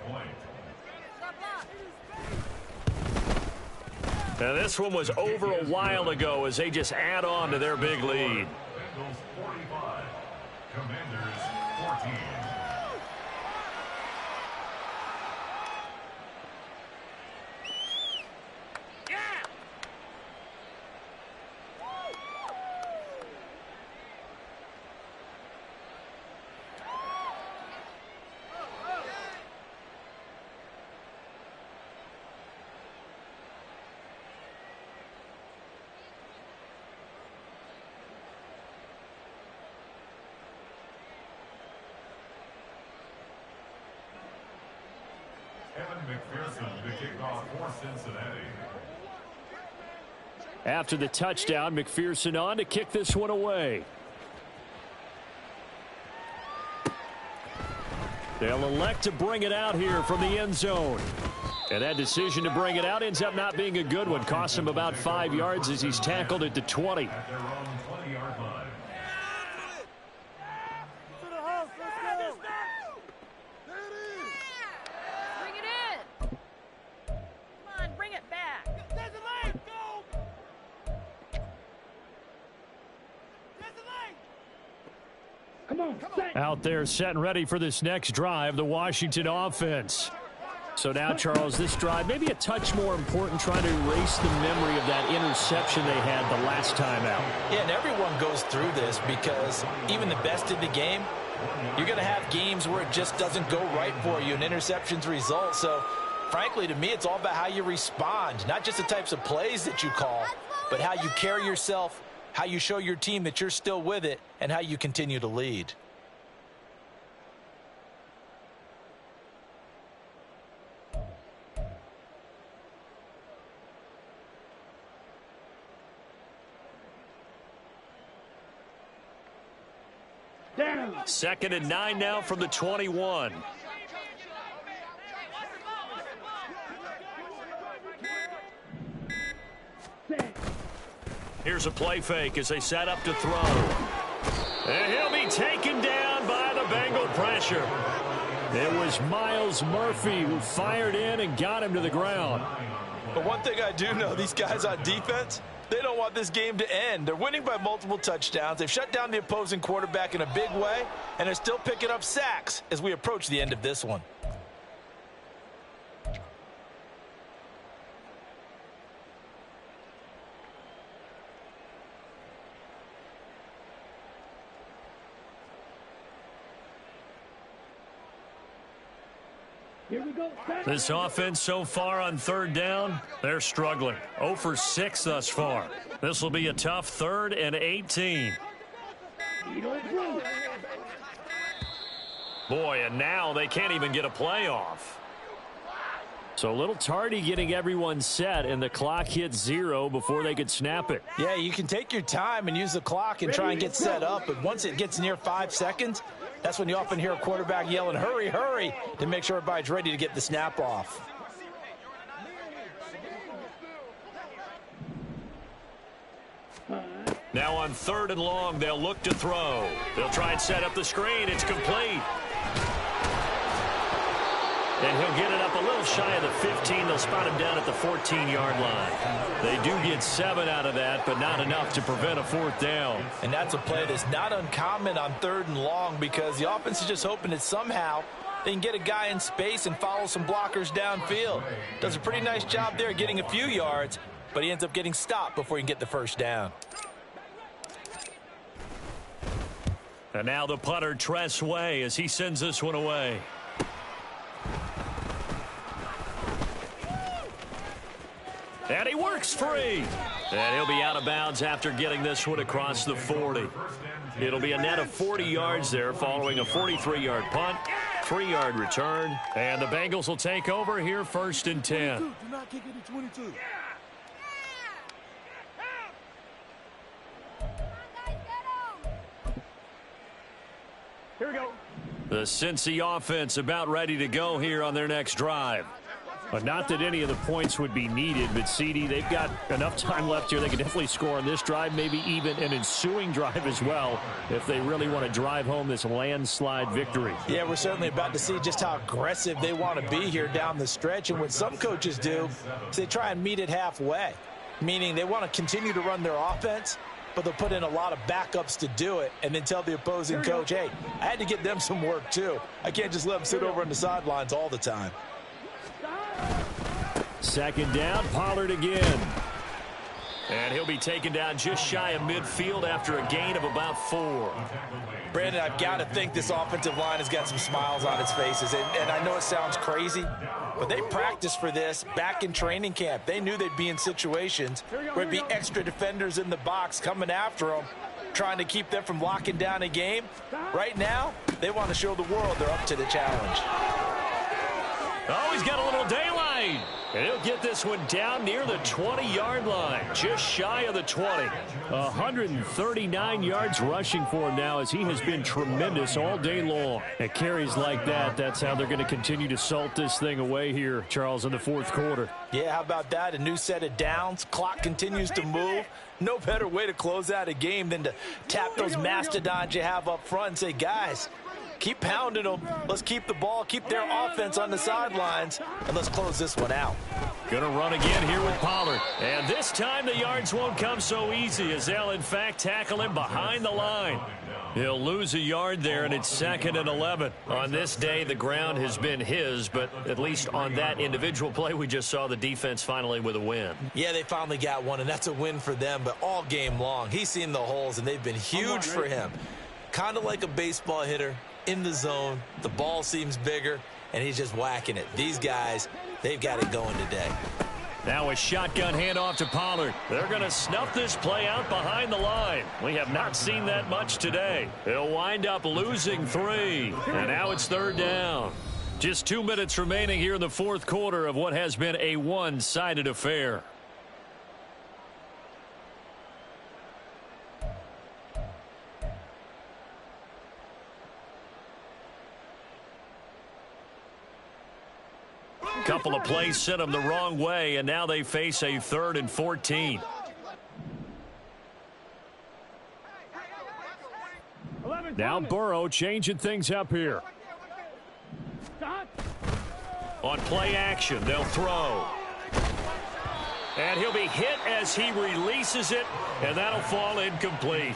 Now this one was over a while ago as they just add on to their big lead. Bengals 45, Commanders 14. McPherson to kick off for Cincinnati. After the touchdown, McPherson on to kick this one away. They'll elect to bring it out here from the end zone. And that decision to bring it out ends up not being a good one. Costs him about 5 yards as he's tackled at the 20. At their own 20-yard line. Out there set and ready for this next drive, the Washington offense. So now, Charles, this drive maybe a touch more important, trying to erase the memory of that interception they had the last time out. Yeah, and everyone goes through this because even the best in the game, you're going to have games where it just doesn't go right for you and interceptions result. So, frankly, to me, it's all about how you respond, not just the types of plays that you call, but how you carry yourself, how you show your team that you're still with it, and how you continue to lead. Down. 2nd and 9 now from the 21. Here's a play fake as they set up to throw. And he'll be taken down by the Bengal pressure. It was Miles Murphy who fired in and got him to the ground. But one thing I do know, these guys on defense, they don't want this game to end. They're winning by multiple touchdowns. They've shut down the opposing quarterback in a big way, and they're still picking up sacks as we approach the end of this one. Here we go. This offense so far on 3rd down, they're struggling. 0 for 6 thus far. This will be a tough 3rd and 18. Boy, and now they can't even get a play off. So a little tardy getting everyone set, and the clock hits 0 before they could snap it. Yeah, you can take your time and use the clock and try and get set up, but once it gets near 5 seconds, that's when you often hear a quarterback yelling, hurry, hurry, to make sure everybody's ready to get the snap off. Now on 3rd and long, they'll look to throw. They'll try and set up the screen. It's complete. And he'll get it up a little shy of the 15. They'll spot him down at the 14-yard line. They do get 7 out of that, but not enough to prevent a 4th down. And that's a play that's not uncommon on 3rd and long, because the offense is just hoping that somehow they can get a guy in space and follow some blockers downfield. Does a pretty nice job there getting a few yards, but he ends up getting stopped before he can get the 1st down. And now the punter, Tress Way, as he sends this one away. And he works free. And he'll be out of bounds after getting this one across the 40. It'll be a net of 40 yards there following a 43-yard punt, 3-yard return. And the Bengals will take over here 1st and 10. 22. Do not kick it to 22. Here we go. The Cincy offense about ready to go here on their next drive. But not that any of the points would be needed, but CD, they've got enough time left here. They can definitely score on this drive, maybe even an ensuing drive as well, if they really want to drive home this landslide victory. Yeah, we're certainly about to see just how aggressive they want to be here down the stretch. And what some coaches do is they try and meet it halfway, meaning they want to continue to run their offense, but they'll put in a lot of backups to do it and then tell the opposing coach, hey, I had to get them some work too. I can't just let them sit over on the sidelines all the time. 2nd down, Pollard again. And he'll be taken down just shy of midfield after a gain of about 4. Brandon, I've got to think this offensive line has got some smiles on its faces. And I know it sounds crazy, but they practiced for this back in training camp. They knew they'd be in situations where it'd be extra defenders in the box coming after them, trying to keep them from locking down a game. Right now, they want to show the world they're up to the challenge. Oh, he's got a little daylight. And he'll get this one down near the 20-yard line, just shy of the 20. 139 yards rushing for him now, as he has been tremendous all day long. At carries like that, that's how they're going to continue to salt this thing away here, Charles, in the 4th quarter. Yeah, how about that? A new set of downs. Clock continues to move. No better way to close out a game than to tap those mastodons you have up front and say, guys, keep pounding them. Let's keep the ball, keep their offense on the sidelines, and let's close this one out. Going to run again here with Pollard. And this time the yards won't come so easy, as they'll, in fact, tackle him behind the line. He'll lose a yard there, and it's 2nd and 11. On this day, the ground has been his, but at least on that individual play, we just saw the defense finally with a win. Yeah, they finally got one, and that's a win for them, but all game long, he's seen the holes, and they've been huge for him. Kind of like a baseball hitter. In the zone, the ball seems bigger, and he's just whacking it. These guys, they've got it going today. Now a shotgun handoff to Pollard. They're going to snuff this play out behind the line. We have not seen that much today. They'll wind up losing 3, and now it's 3rd down. Just 2 minutes remaining here in the 4th quarter of what has been a one-sided affair. Couple of plays sent them the wrong way, and now they face a 3rd and 14. Now Burrow changing things up here. On play action, they'll throw. And he'll be hit as he releases it, and that'll fall incomplete.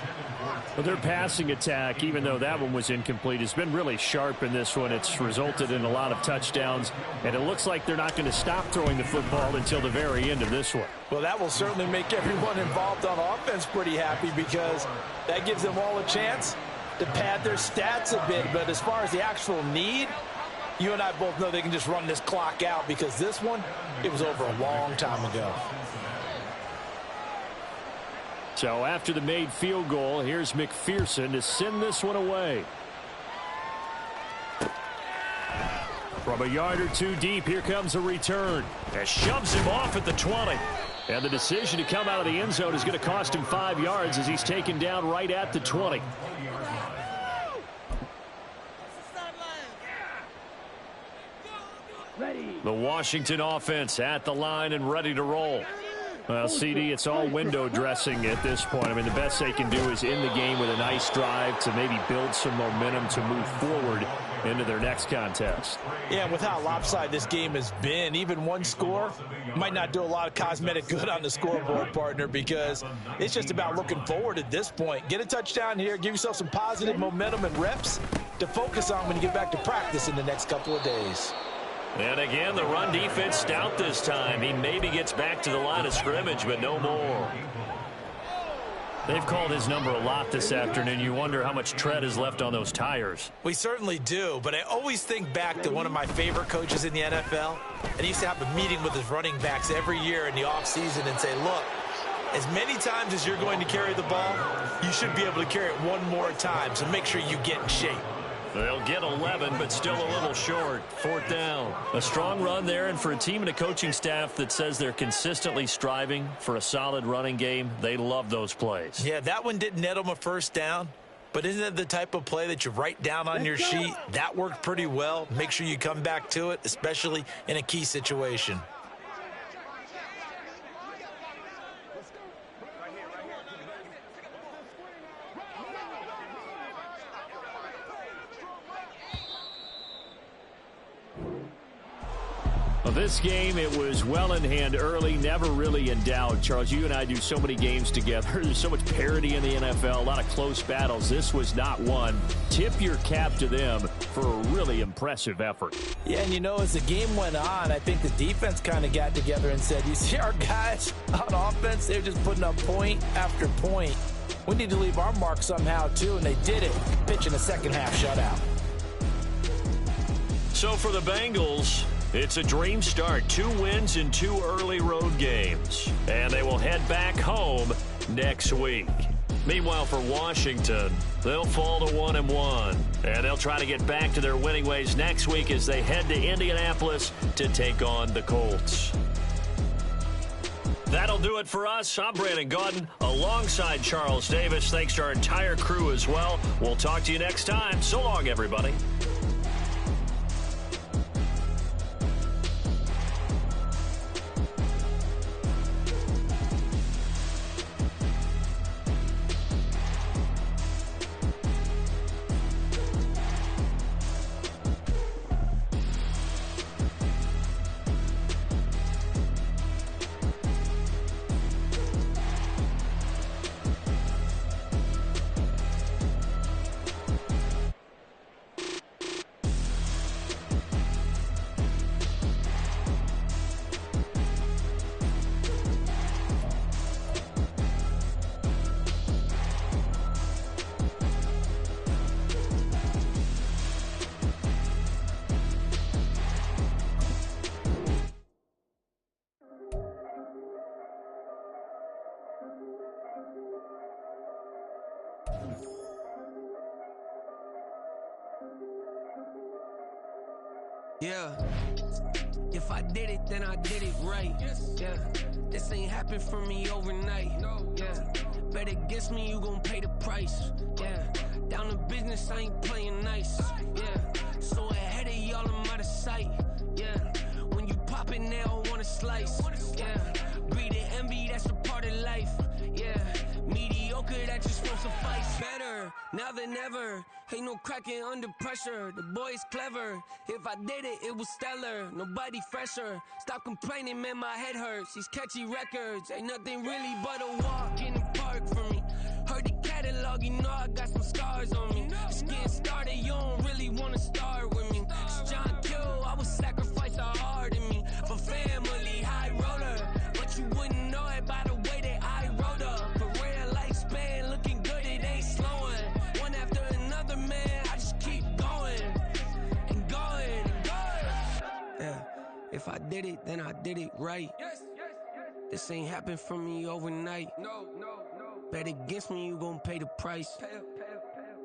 Well, their passing attack, even though that one was incomplete, has been really sharp in this one. It's resulted in a lot of touchdowns, and it looks like they're not going to stop throwing the football until the very end of this one. Well, that will certainly make everyone involved on offense pretty happy, because that gives them all a chance to pad their stats a bit. But as far as the actual need, you and I both know they can just run this clock out, because this one, it was over a long time ago. So after the made field goal, here's McPherson to send this one away. From a yard or 2 deep, here comes a return. That shoves him off at the 20. And the decision to come out of the end zone is going to cost him 5 yards, as he's taken down right at the 20. Ready. The Washington offense at the line and ready to roll. Well, CD, it's all window dressing at this point. I mean, the best they can do is in the game with a nice drive to maybe build some momentum to move forward into their next contest. Yeah, with how lopsided this game has been, even one score might not do a lot of cosmetic good on the scoreboard, partner, because it's just about looking forward at this point. Get a touchdown here, give yourself some positive momentum and reps to focus on when you get back to practice in the next couple of days. And again, the run defense stout this time. He maybe gets back to the line of scrimmage, but no more. They've called his number a lot this afternoon. You wonder how much tread is left on those tires. We certainly do, but I always think back to one of my favorite coaches in the NFL. And he used to have a meeting with his running backs every year in the offseason and say, look, as many times as you're going to carry the ball, you should be able to carry it one more time, so make sure you get in shape. They'll get 11, but still a little short. 4th down. A strong run there, and for a team and a coaching staff that says they're consistently striving for a solid running game, they love those plays. Yeah, that one didn't net them a first down, but isn't it the type of play that you write down on your sheet? That worked pretty well. Make sure you come back to it, especially in a key situation. Well, this game, it was well in hand early, never really in doubt. Charles, you and I do so many games together. There's so much parity in the NFL, a lot of close battles. This was not one. Tip your cap to them for a really impressive effort. Yeah, and you know, as the game went on, I think the defense kind of got together and said, you see our guys on offense, they're just putting up point after point. We need to leave our mark somehow, too, and they did it, pitching a second-half shutout. So for the Bengals, it's a dream start. 2 wins in 2 early road games. And they will head back home next week. Meanwhile, for Washington, they'll fall to 1-1. And they'll try to get back to their winning ways next week as they head to Indianapolis to take on the Colts. That'll do it for us. I'm Brandon Gaudin alongside Charles Davis. Thanks to our entire crew as well. We'll talk to you next time. So long, everybody. Yeah, if I did it, then I did it right. Yeah, this ain't happened for me overnight. Yeah, bet against me, you gon' pay the price. Yeah, down to business, I ain't playing nice. Yeah, so ahead of y'all, I'm out of sight. Yeah, when you poppin', they don't wanna slice. Yeah, greed and envy, that's a part of life. Yeah, mediocre, that just won't suffice. Better now than ever. Ain't no cracking under pressure. The boy's clever. If I did it, it was stellar. Nobody fresher. Stop complaining, man, my head hurts. These catchy records ain't nothing really but a walk in the park for me. Heard the catalog, you know I got some scars on me. Just getting started, you don't really wanna start with me. It's John Q, I would sacrifice a heart in me for family, high roller. But you wouldn't know it by the way that I wrote up. For real lifespan, looking good, it ain't slowing. One after another, man, I just keep going and going and going. Yeah, if I did it, then I did it right. This ain't happened for me overnight. No. Bet against me, you gon' pay the price.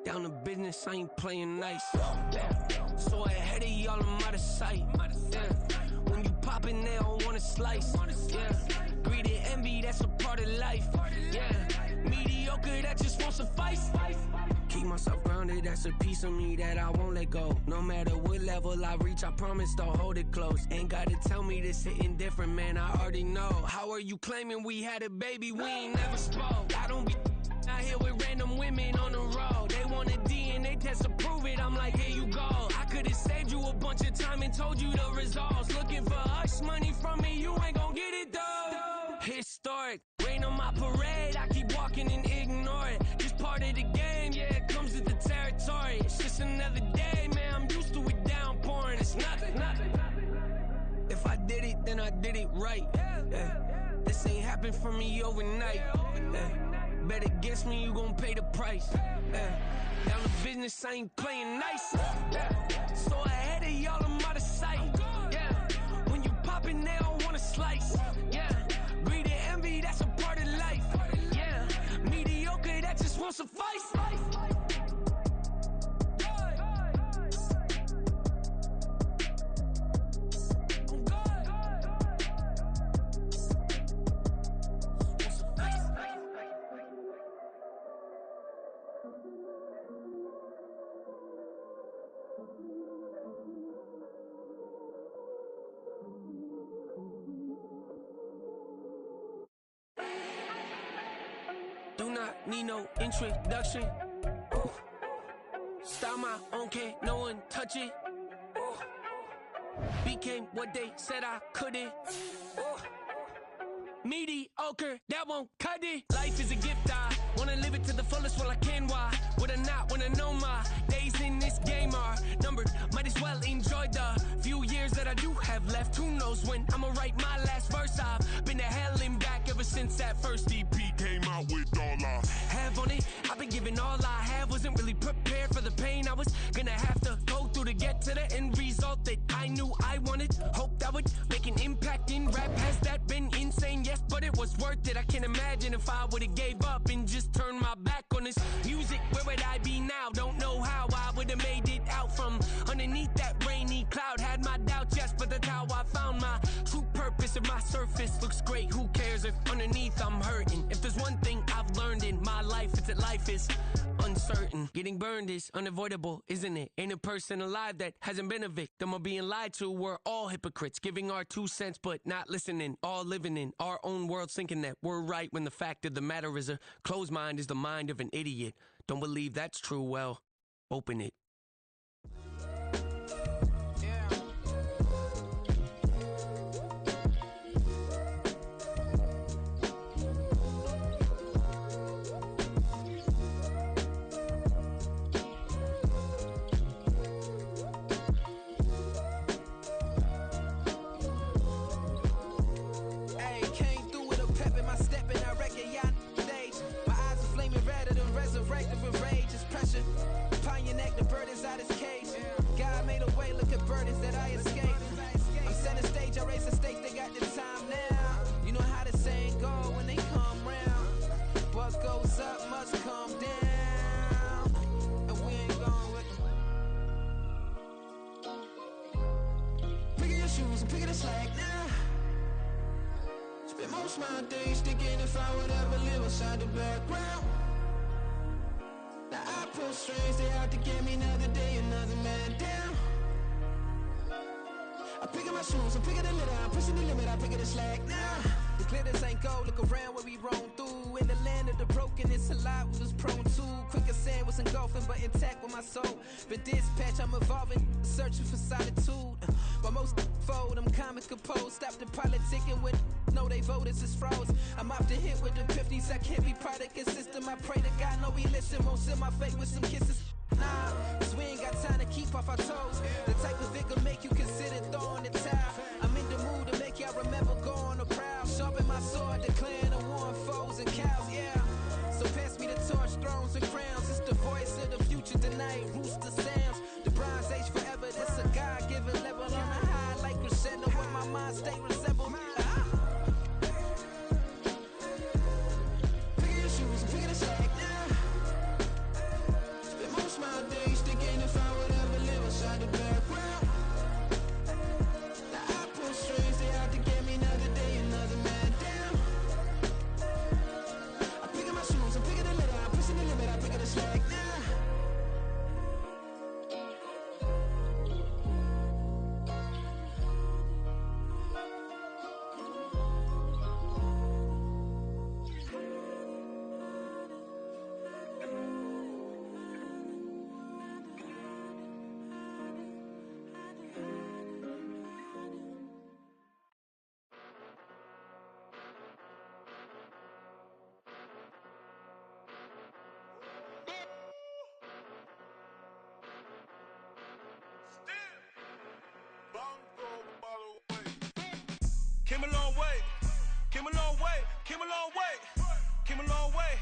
Down to business, I ain't playing nice. Yeah. So ahead of y'all, I'm out of sight. Yeah. When you poppin', they don't wanna slice. Yeah. Greed and envy, that's a part of life. Yeah. Mediocre, that just won't suffice. Keep myself grounded. surrounded, that's a piece of me that I won't let go. No matter what level I reach, I promise to hold it close. Ain't gotta tell me this hitting different, man, I already know. How are you claiming we had a baby? We ain't never spoke. I don't be out here with random women on the road. They want a DNA test to prove it, I'm like, here you go. I could've saved you a bunch of time and told you the results. Looking for hush money from me, you ain't gon' get it though. Historic, rain on my parade, I keep walking and ignore it. Just part of the game, yeah, it comes with the territory. It's just another day, man, I'm used to it downpouring. It's nothing. If I did it, then I did it right. This ain't happened for me overnight. Bet against me, you gon' pay the price. Down the business, I ain't playing nice. So ahead of y'all, I'm out of sight. When you poppin', they don't wanna slice. Greed and envy, that's a part of life. Mediocre, that just won't suffice. Do not need no introduction. Ooh. Style my own, can't no one touch it. Ooh. Became what they said I couldn't. Ooh. Mediocre, that won't cut it. Life is a gift, I wanna live it to the fullest while I can. Why would I not wanna know my days in this game are numbered? Might as well enjoy the few years that I do have left. Who knows when I'ma write my last verse? I've been to hell and back ever since that first EP came out with all I have on it. I've been giving all I have, wasn't really prepared for the pain I was gonna have to go through to get to the end result that I knew I wanted. Hope that would make an impact in rap. Has that been insane? Yes, but it was worth it. I can't imagine if I would've gave up and just turned my back on this music. Where would I be now? Don't know how I would've made it out from underneath that rainy cloud. Had my doubts, yes, but that's how I found my true purpose. If my surface looks great, who cares if underneath I'm hurting? If there's one thing I've learned in my life, it's that life is uncertain. Getting burned is unavoidable, isn't it? Ain't a person alive that hasn't been a victim of being lied to. We're all hypocrites, giving our 2 cents but not listening. All living in our own world, thinking that we're right when the fact of the matter is a closed mind is the mind of an idiot. Don't believe that's true? Well, open it. My days thinking if I would ever live inside the background. Now I pull strings, they out to get me another day, another man down. I'm picking my shoes, I'm picking the litter, I'm pushing the limit, I'm picking the slack now. The glitters ain't gold, look around where we roam through. In the land of the broken, it's a lot we was prone to. Quicker sand was engulfing, but intact with my soul. But dispatch, I'm evolving, searching for solitude. But most fold, I'm comic composed. Stop the politicking when know they voters is frauds. I'm off the hit with the 50s, I can't be product system. I pray to God, no, we listen, won't send my fate with some kisses. Nah, cause we ain't got time to keep off our toes. The type of vigor make you consider throwing the towel. I'm in the mood to make y'all remember going a proud. Sharpen my sword, declaring the war on foes and cows, yeah. So pass me the torch, thrones and crowns. It's the voice of the future tonight, rooster sounds. The Bronze Age forever, this a God-given level. On a high like crescendo, where my mind state resemble. Pick your shoes and pick the slack now. Spend most my days thinking if I would ever live inside the background. Now Came a long way, came a long way, came a long way, came a long way.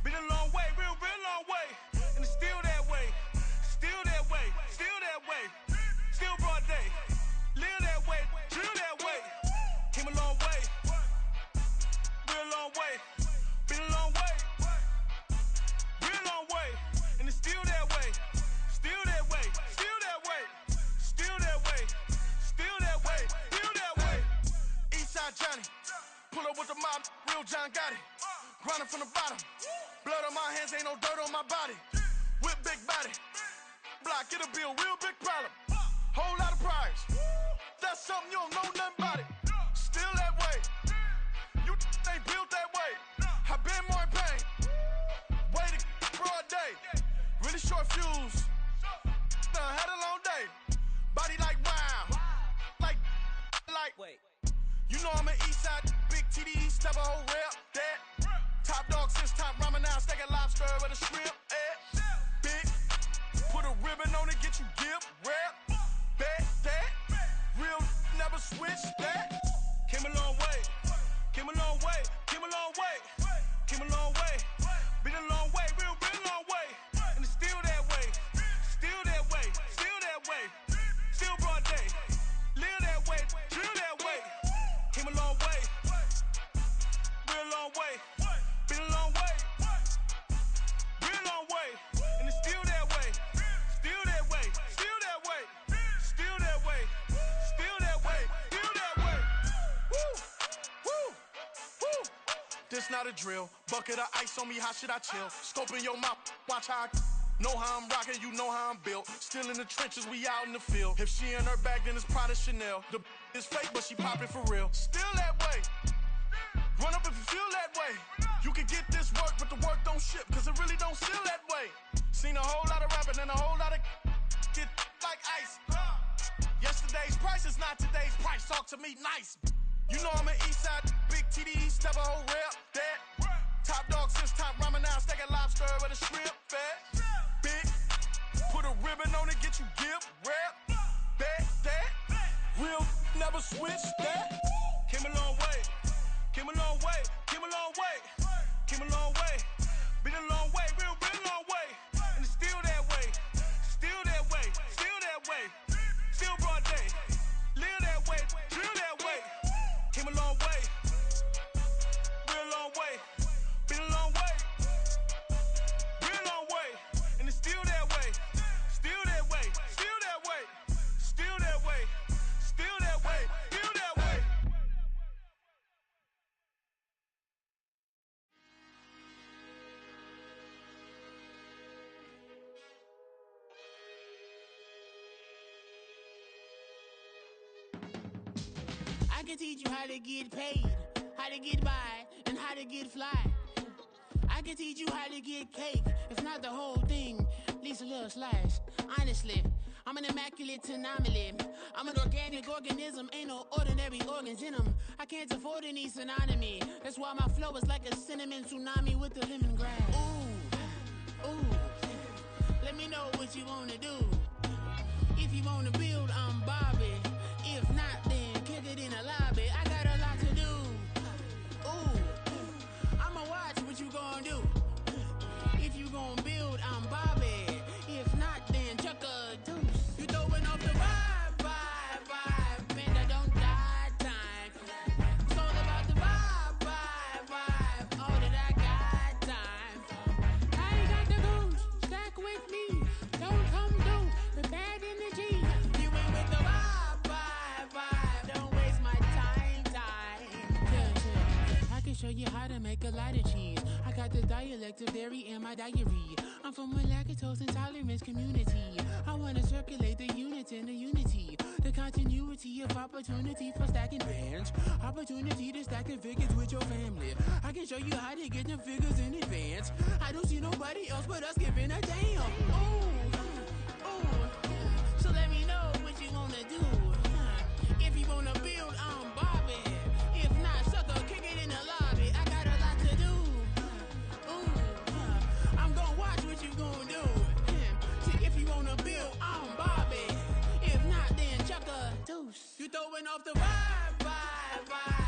Been a long way, real long way. And it's still that way, still that way, still that way. Still broad day, live that way, drill that way. Came a long way, real long way. Been a long way, real long way. And it's still that way, still that way, still that way, still that way, still that way, still that way. Eastside Johnny, pull up with the mob, real John Gotti. Grinding from the bottom, blood on my hands, ain't no dirt on my body. Whip big body, block, get a bill, real big problem. Whole lot of priors, that's something you don't know nothing about it. Still that way, you ain't built that way. I been more in pain, waited broad day. Really short fuse, had a long day. Body like wow, like. You know I'm an Eastside, big TDE, step a whole rep, that. Top dog since top ramen now, steak and lobster with a shrimp, big, put a ribbon on it, get you dip, rap, bet, that. Real never switch, that. Came a long way, came a long way, came a long way, came a long way. Been a long way, real long way. And it's still that way, still that way, still that way. Still broad day, live that way, drill that way. Came a long way, real long way. Been a long way, real long way. And it's still that way, still that way, still that way, still that way, still that way, still that way. Woo, woo, woo. This not a drill, bucket of ice on me, how should I chill? Scope in your mouth, watch how I know how I'm rocking, you know how I'm built. Still in the trenches, we out in the field. If she in her bag, then it's Prada Chanel. The is fake, but she poppin' for real. Still that way. Run up if you feel that way. You can get this work, but the work don't ship, cause it really don't feel that way. Seen a whole lot of rapping and a whole lot of get like ice. Yesterday's price is not today's price. Talk to me nice. You know I'm an Eastside, big TDE, step a whole rep, that. Top dog since top ramen now, steak and lobster with a shrimp, fat. Big, put a ribbon on it, get you dip, rap, bet, that. Real never switch, that. Came a long way, came a long way, came a long way, came a long way. Been a long way, real long way. And it's still that way, still that way, still that way. Still broad day, live that way, drill that way. Came a long way, real long way. Been a long way, real long way. And it's still that way, still that way, still that way, still that way, still that way, still that way. I can teach you how to get paid, how to get by, and how to get fly. I can teach you how to get cake, if not the whole thing, at least a little slice. Honestly, I'm an immaculate anomaly. I'm an organic organism, ain't no ordinary organs in them. I can't afford any synonymy. That's why my flow is like a cinnamon tsunami with the lemongrass. Ooh, ooh, let me know what you wanna do. If you wanna build, I'm Bobby. If not, then kick it in the lobby. I got a lot to do. Ooh, I'ma watch what you gonna do. If you gonna build, I'm Bobby. If not, then chuck a deuce. You throwing off the vibe. Man, I don't die time. It's all about the vibe. All that I got time. I ain't got the goose. Stack with me. Don't come through with bad energy. You ain't with the vibe. Don't waste my time. Yeah. I can show you how to make a lot of cheese. I got the dialect of dairy in my diary. I'm from a lactose intolerance community. I wanna circulate the units in the unity. The continuity of opportunity for stacking bands. Opportunity to stack the figures with your family. I can show you how to get them figures in advance. I don't see nobody else but us giving a damn. Ooh. So let me know what you wanna do. If you wanna build, I'm Bobby. If not, sucker, kick it in the lobby. I got a lot to do. I'm gonna watch what you gonna do. See, if you wanna build, I'm Bobby. If not, then chuck a deuce. You throwing off the vibe.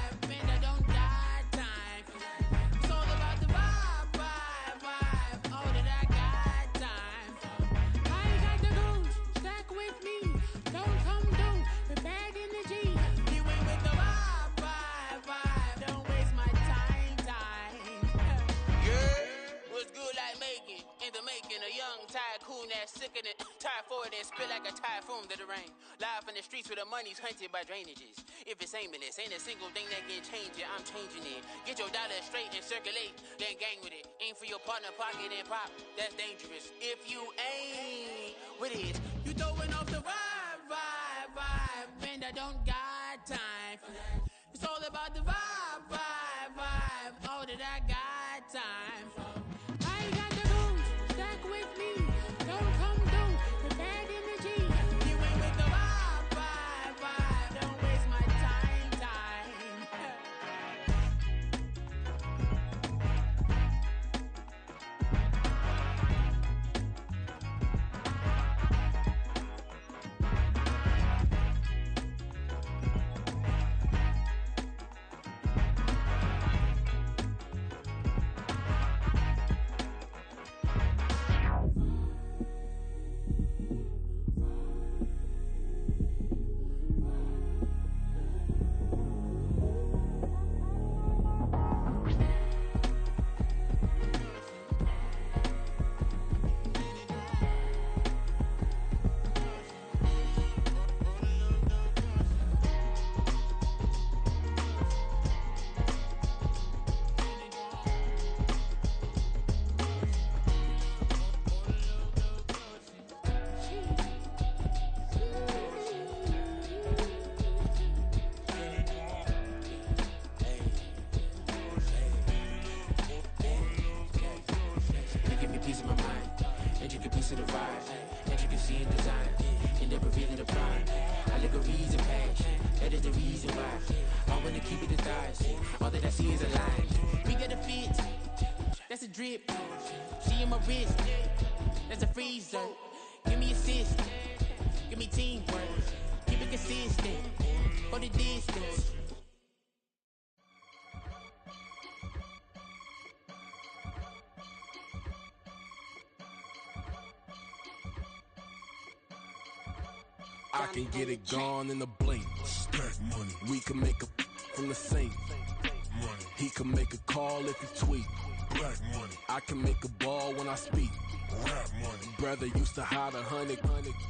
ass sicker than tired for it and spit like a typhoon to the rain. Live in the streets where the money's hunted by drainages. If it's aimless, ain't a single thing that can change it, I'm changing it. Get your dollar straight and circulate, then gang with it. Aim for your partner, pocket and pop, that's dangerous. If you ain't with it, you throwing off the vibe, and I don't got time for that. It's all about the vibe, all that I got time for. I got the booze, stack with me, don't come through with bad energy. You ain't with the vibe, don't waste my time. That's a drip. She in my wrist. That's a freezer. Give me assist. Give me teamwork. Keep it consistent. For the distance. I can get it gone in a blink. Stack money. We can make a from the sink. Money. He can make a call if he tweet. Black money. I can make a ball when I speak. Rap money. Brother used to hide 100.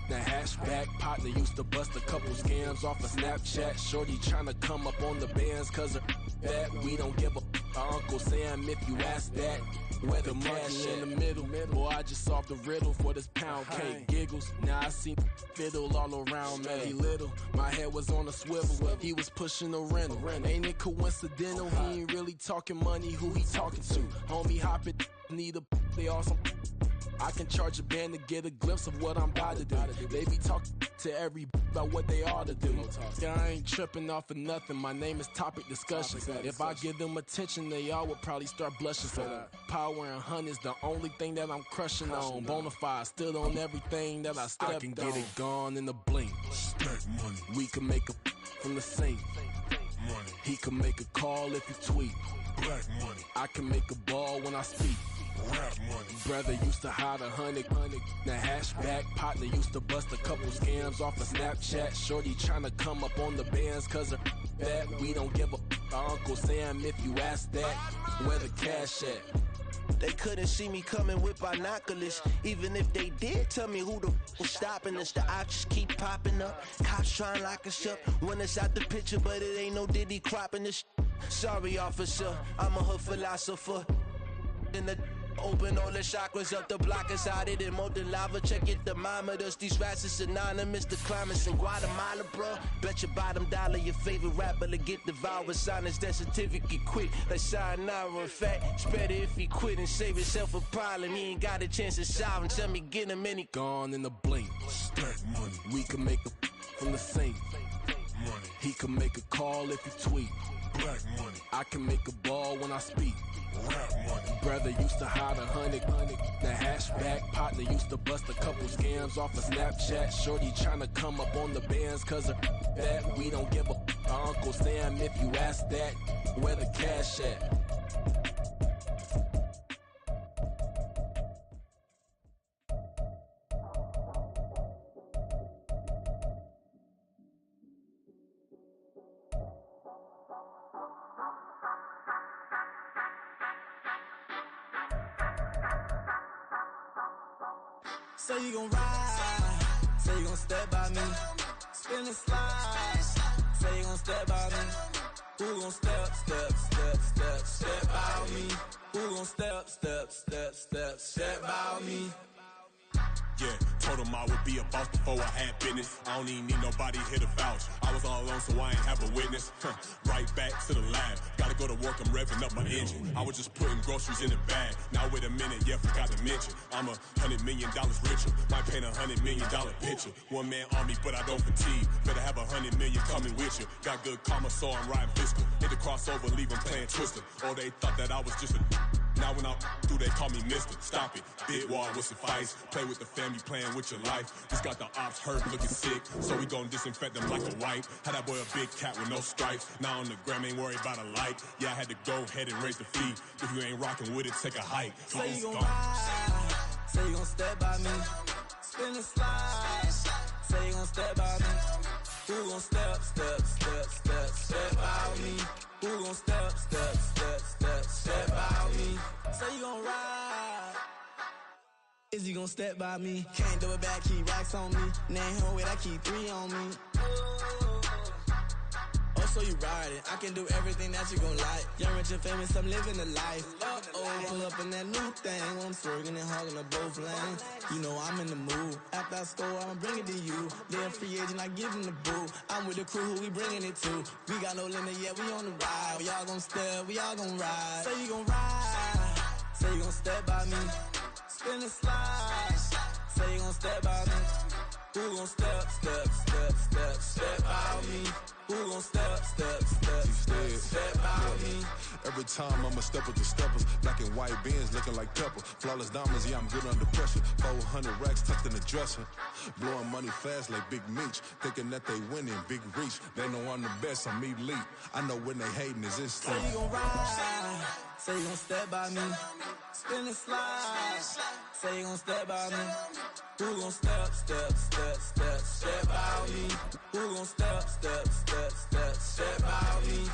The hashback partner used to bust a couple scams off of Snapchat. Shorty tryna come up on the bands cause of that. We don't give a Uncle Sam if you ask that. Where the monkey in the middle. Boy, I just solved the riddle for this pound cake. Giggles, now I see fiddle all around me. He little, my head was on a swivel. He was pushing the rental. Ain't it coincidental? He ain't really talking money, who he talking to? Homie hopping, need a they awesome. I can charge a band to get a glimpse of what I'm about to do. They be talking to every about what they ought to do. I ain't tripping off of nothing. My name is topic discussion. If I give them attention, they all would probably start blushing. So power and hunt is the only thing that I'm crushing on. Bonafide, stood on everything that I stepped on. I can get it gone in a blink. Stack money. We can make a from the sink. Money. He can make a call if he tweet. Black money. I can make a ball when I speak. Rap money. Brother used to hide 100. The hashback partner used to bust a couple scams off of Snapchat. Shorty tryna come up on the bands cause of that. We don't give a Uncle Sam if you ask that. Where the cash at? They couldn't see me coming with binoculars. Even if they did, tell me who the was stopping us. The options keep popping up. Cops trying to lock us up. When it's out the picture, but it ain't no Diddy cropping this. Sorry, officer, I'm a hood philosopher. In the open all the chakras up, the block is out it and molten lava. Check it, thermometers. These rats is synonymous. The climates in Guatemala, bro. Bet your bottom dollar your favorite rapper to get devoured. Sign his death certificate quick. Like sayonara. In fact, it's better if he quit and save himself a problem. He ain't got a chance to solve. Tell me, get him any. Gone in a blink. Stack money. We can make a from the sink. Money. He can make a call if he tweet. Black money. I can make a ball when I speak. Rap money. Brother used to hide 100. The hashback partner used to bust a couple scams off of Snapchat. Shorty tryna come up on the bands cause of that. We don't give a Uncle Sam if you ask that. Where the cash at? Say you gon' ride, say you gon' step by me. Spin and slide, say you gon' step by me. Who gon' step by me? Who gon' step by me? Yeah, told him I would be a boss before I had business. I don't even need nobody here to vouch. I was all alone, so I ain't have a witness. Right back to the lab. Gotta go to work, I'm revving up my engine. I was just putting groceries in the bag. Now wait a minute, yeah, forgot to mention. I'm $100 million richer. Might paint $100 million picture. One man army, but I don't fatigue. Better have 100 million coming with you. Got good karma, so I'm riding fiscal. Hit the crossover, leave them playing Twister. Or they thought that I was just a... Now when I'm through, they call me Mister. Stop it. Big wall will suffice. Play with the family, playing with your life. Just got the ops hurt, looking sick. So we gon' disinfect them like a wipe. Had that boy a big cat with no stripes. Now on the gram, ain't worried about a light. Yeah, I had to go ahead and raise the fee. If you ain't rocking with it, take a hike. Say you gon' ride, say you gon' step by me. Spin and slide, say you gon' step by me. Who gon' step by me? Who gon' step by me? Say you gon' ride. Is he gon' step by me? Can't do it back, keep racks on me. Name home with I keep 3 on me. Oh, so you ride it. I can do everything that you gon' like. Young, rich, and famous, I'm living the life. Uh-oh, pull up in that new thing. When I'm swerving and hogging up both lanes. You know I'm in the mood. After I score, I'ma bring it to you. They're a free agent, I give him the boo. I'm with the crew, who we bringing it to. We got no limit, yeah, we on the ride. We all gon' step, we all gon' ride. Say you gon' ride, say you gon' step by me. Spin and slide, say you gon' step by me. Who gon' step by me? Who gon' step by me? Every time I'ma step with the steppers. Black and white beans looking like pepper. Flawless diamonds, yeah, I'm good under pressure. 400 racks tucked in the dresser. Blowing money fast like Big Meech. Thinking that they winning, big reach. They know I'm the best, I'm elite. I know when they hating is instinct. Say you gon' ride, say you gon' step by me. Spin and slide, say you gon' step by me. Who gon' step by me? Who gon' step by me?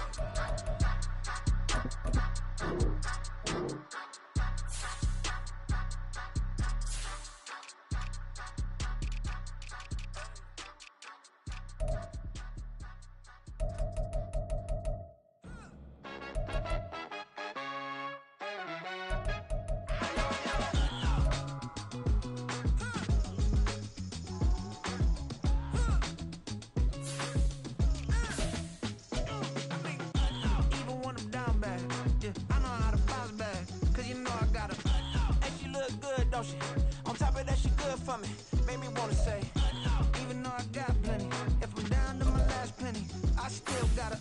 On top of that, she good for me. Made me wanna say, even though I got plenty, if I'm down to my last penny, I still gotta.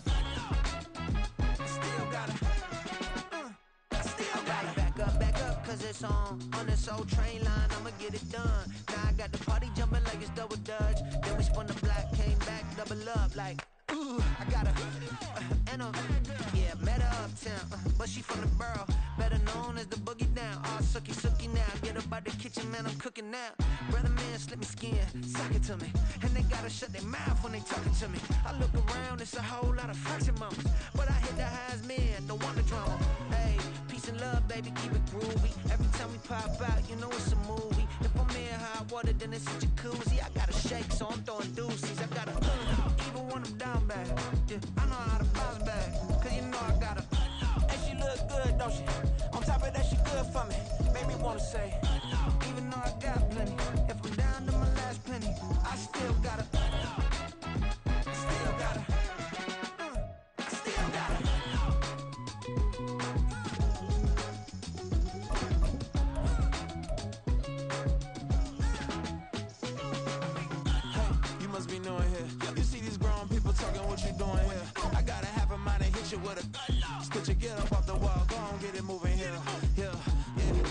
Back up, cause it's on this old train line, I'ma get it done. Now I got the party jumping like it's double dutch. Then we spun the block, came back, double up like, ooh, I got a, yeah, met her uptown, but she from the borough, better known as the boogie down. All sookie now, get up out the kitchen, man, I'm cooking now. Brother man, slip me skin, suck it to me, and they gotta shut their mouth when they talking to me. I look around, it's a whole lot of friction moments, but I hit the highs, man, don't want the drama. Hey, peace and love, baby, keep it groovy. Every time we pop out, you know it's a movie. If I'm in hot water, then it's a jacuzzi. I gotta shake, so I'm throwing deuces. I gotta, even when I'm down bad, yeah, I know how to bounce back, cause you know I gotta. And she look good, don't she? On top of that, she good for me. Made me wanna say, even though I got plenty, if I'm down to my last penny, I still gotta.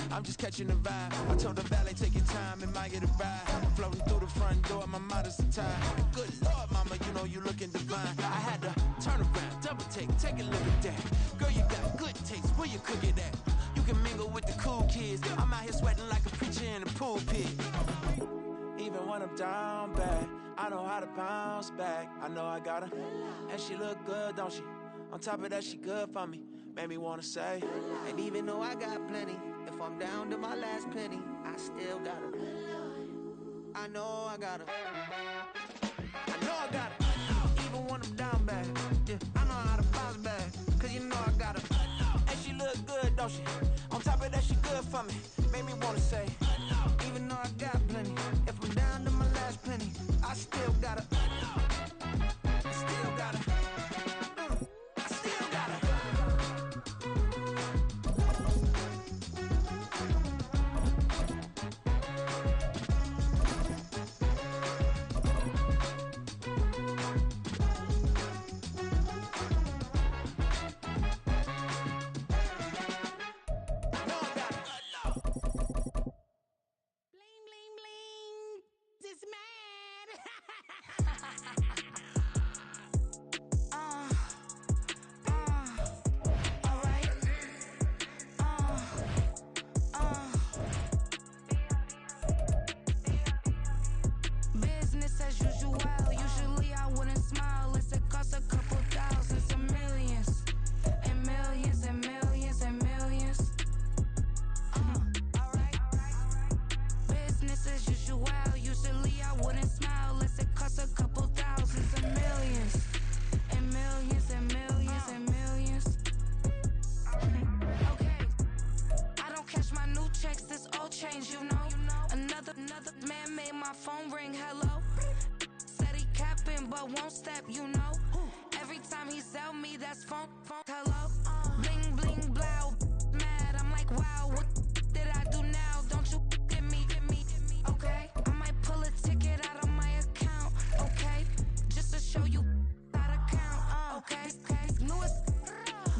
I'm just catching the vibe. I told the valet, take your time, it might get a ride. Floating through the front door, my modest attire. Good Lord, mama, you know you looking divine. I had to turn around, double take a look at that. Girl, you got good taste, where you cook it at? You can mingle with the cool kids. I'm out here sweating like a preacher in the pulpit. Even when I'm down bad, I know how to bounce back. I know I gotta. And she look good, don't she? On top of that, she good for me. Made me wanna say, and even though I got plenty, if I'm down to my last penny, I still gotta. I know I got her. I know I got her. Even when I'm down bad, yeah, I know how to bounce back. Cause you know I got her. And she look good, don't she? On top of that, she good for me. Made me wanna say, even though I got plenty, if I'm down to my last penny, I still got her. I still got her. I still got her. Business as usual. Usually I wouldn't smile unless it costs a couple thousands of millions. And millions and millions and millions. Alright. Business as usual. Usually I wouldn't smile unless it costs a couple thousands of millions. And millions and millions and millions. Okay. I don't cash my new checks, this old change, you know. Another man made my phone ring, hello. Said he capping but won't step, you know. Every time he sell me, that's phone, hello. Bling, bling, blow, mad, I'm like, wow, what did I do now? Don't you get me, okay? I might pull a ticket out of my account, okay? Just to show you how to count, okay? Newest,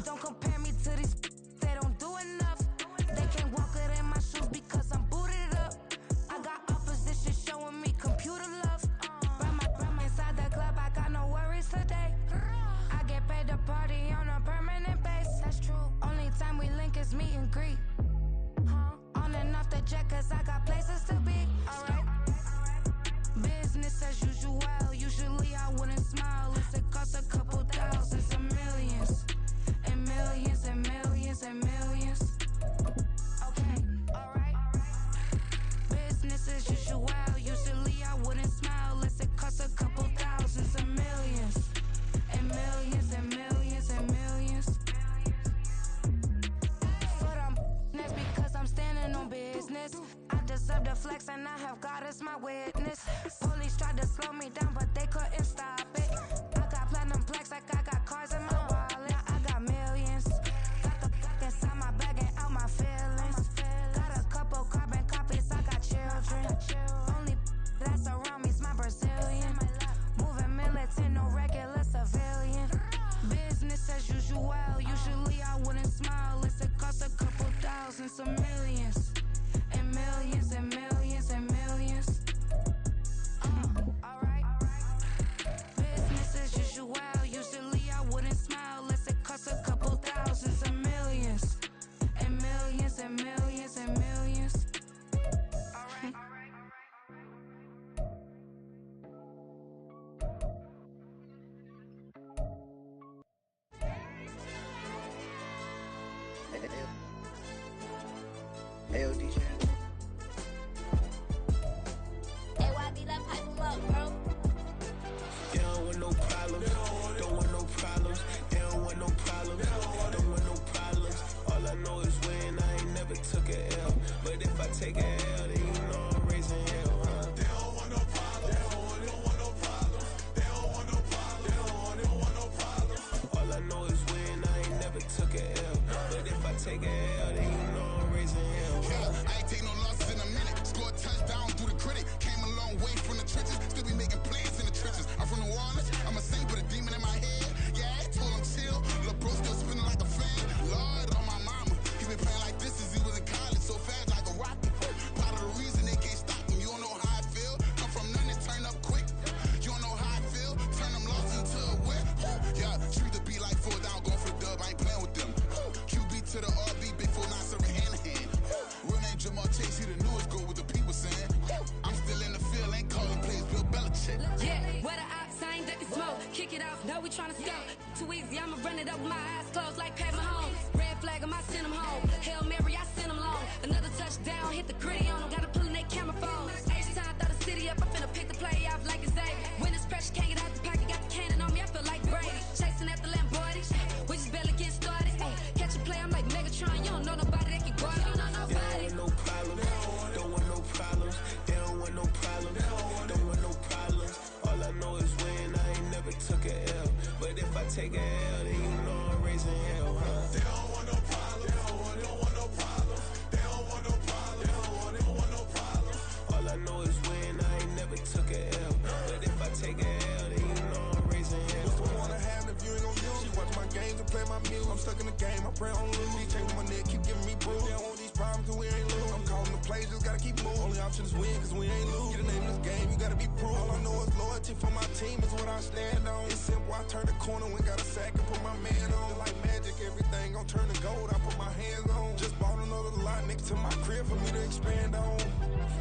don't compare me to these, they don't do enough. They can't walk it in my shoes because I'm booted up. I got opposition showing me computer love. Ram inside the club, I got no worries today. I get paid to party on a permanent base. That's true. Only time we link is meet and greet. On and off the jet, cause I got places to be. Alright. Business as usual. Usually I wouldn't smile unless it costs a couple thousands of millions. And millions and millions and millions. Okay, alright. Business as usual. Usually I wouldn't smile unless it costs a couple thousands of millions. And millions and millions and millions. But that's because I'm standing on business. I deserve the flex and I have God as my witness. Police tried to slow me down but they couldn't stop it. I got platinum plaques like I got cars in my wallet. I got millions. Got the inside my bag and out my feelings. Got a couple carbon copies, I got children. Only that's around me's my Brazilian. Moving militant, no regular civilian. Business as usual. Usually I wouldn't smile unless it costs a couple thousands of millions. And millions and millions and millions. Alright. Business as usual. Usually I wouldn't smile unless it costs a couple thousands of millions. And millions and millions and millions. Alright. Hey, DJ. AYD, let pipe him up, bro. They don't want no problems. Don't want no problems. They don't want no problems. Don't want no problems. All I know is when I ain't never took a L. But if I take a L, then you know I'm raising hell, huh? They don't want no problems. They don't want no problems. They don't want no problems. They don't want no problems. All I know is when I ain't never took a L. But if I take a L, then you know I'm raising hell. Yeah, I ain't take no losses in a minute. Scored a touchdown through the critic. Came a long way from the trenches. Still be making plays in the trenches. I'm from New Orleans. I'm a saint with a demon in my head. Yeah, I told him chill. Lil' bro still spinning like a fan. Lord on my mama. He been playing like this since he was in college. So fast like a rocket. Part of the reason they can't stop him. You don't know how I feel. Come from nothing, turn up quick. You don't know how I feel. Turn them losses into a whip. Yeah, treat the beat like 4 down. Going for the dub. I ain't playing with them. QB to the RB. Big 4-9 serving hand to hand. Real name Jamal Chase. He the newest goal with the people saying. I'm still in the field. Ain't calling plays. Bill Belichick. Yeah, where the ops, I ain't ducking smoke. Kick it off, no, we tryna score. Too easy, I'ma run it up with my eyes closed like Pat Mahomes. Red flag, I send him home. Hail Mary, I send him long. Another touchdown, hit the gritty on him. Gotta pull in that camera phone. H-time, throw the city up I'm stuck in the game, I pray on lose. These chains on my neck keep giving me bruise. They don't want these problems cause we ain't lose. I'm calling the plays, just gotta keep moving. Only option is win cause we ain't lose. Get a name in this game, you gotta be proof. All I know is loyalty for my team is what I stand on. It's simple, I turn the corner when got a sack and put my man on. Like magic, everything gon' turn to gold, I put my hands on. Just bought another lot next to my crib for me to expand on.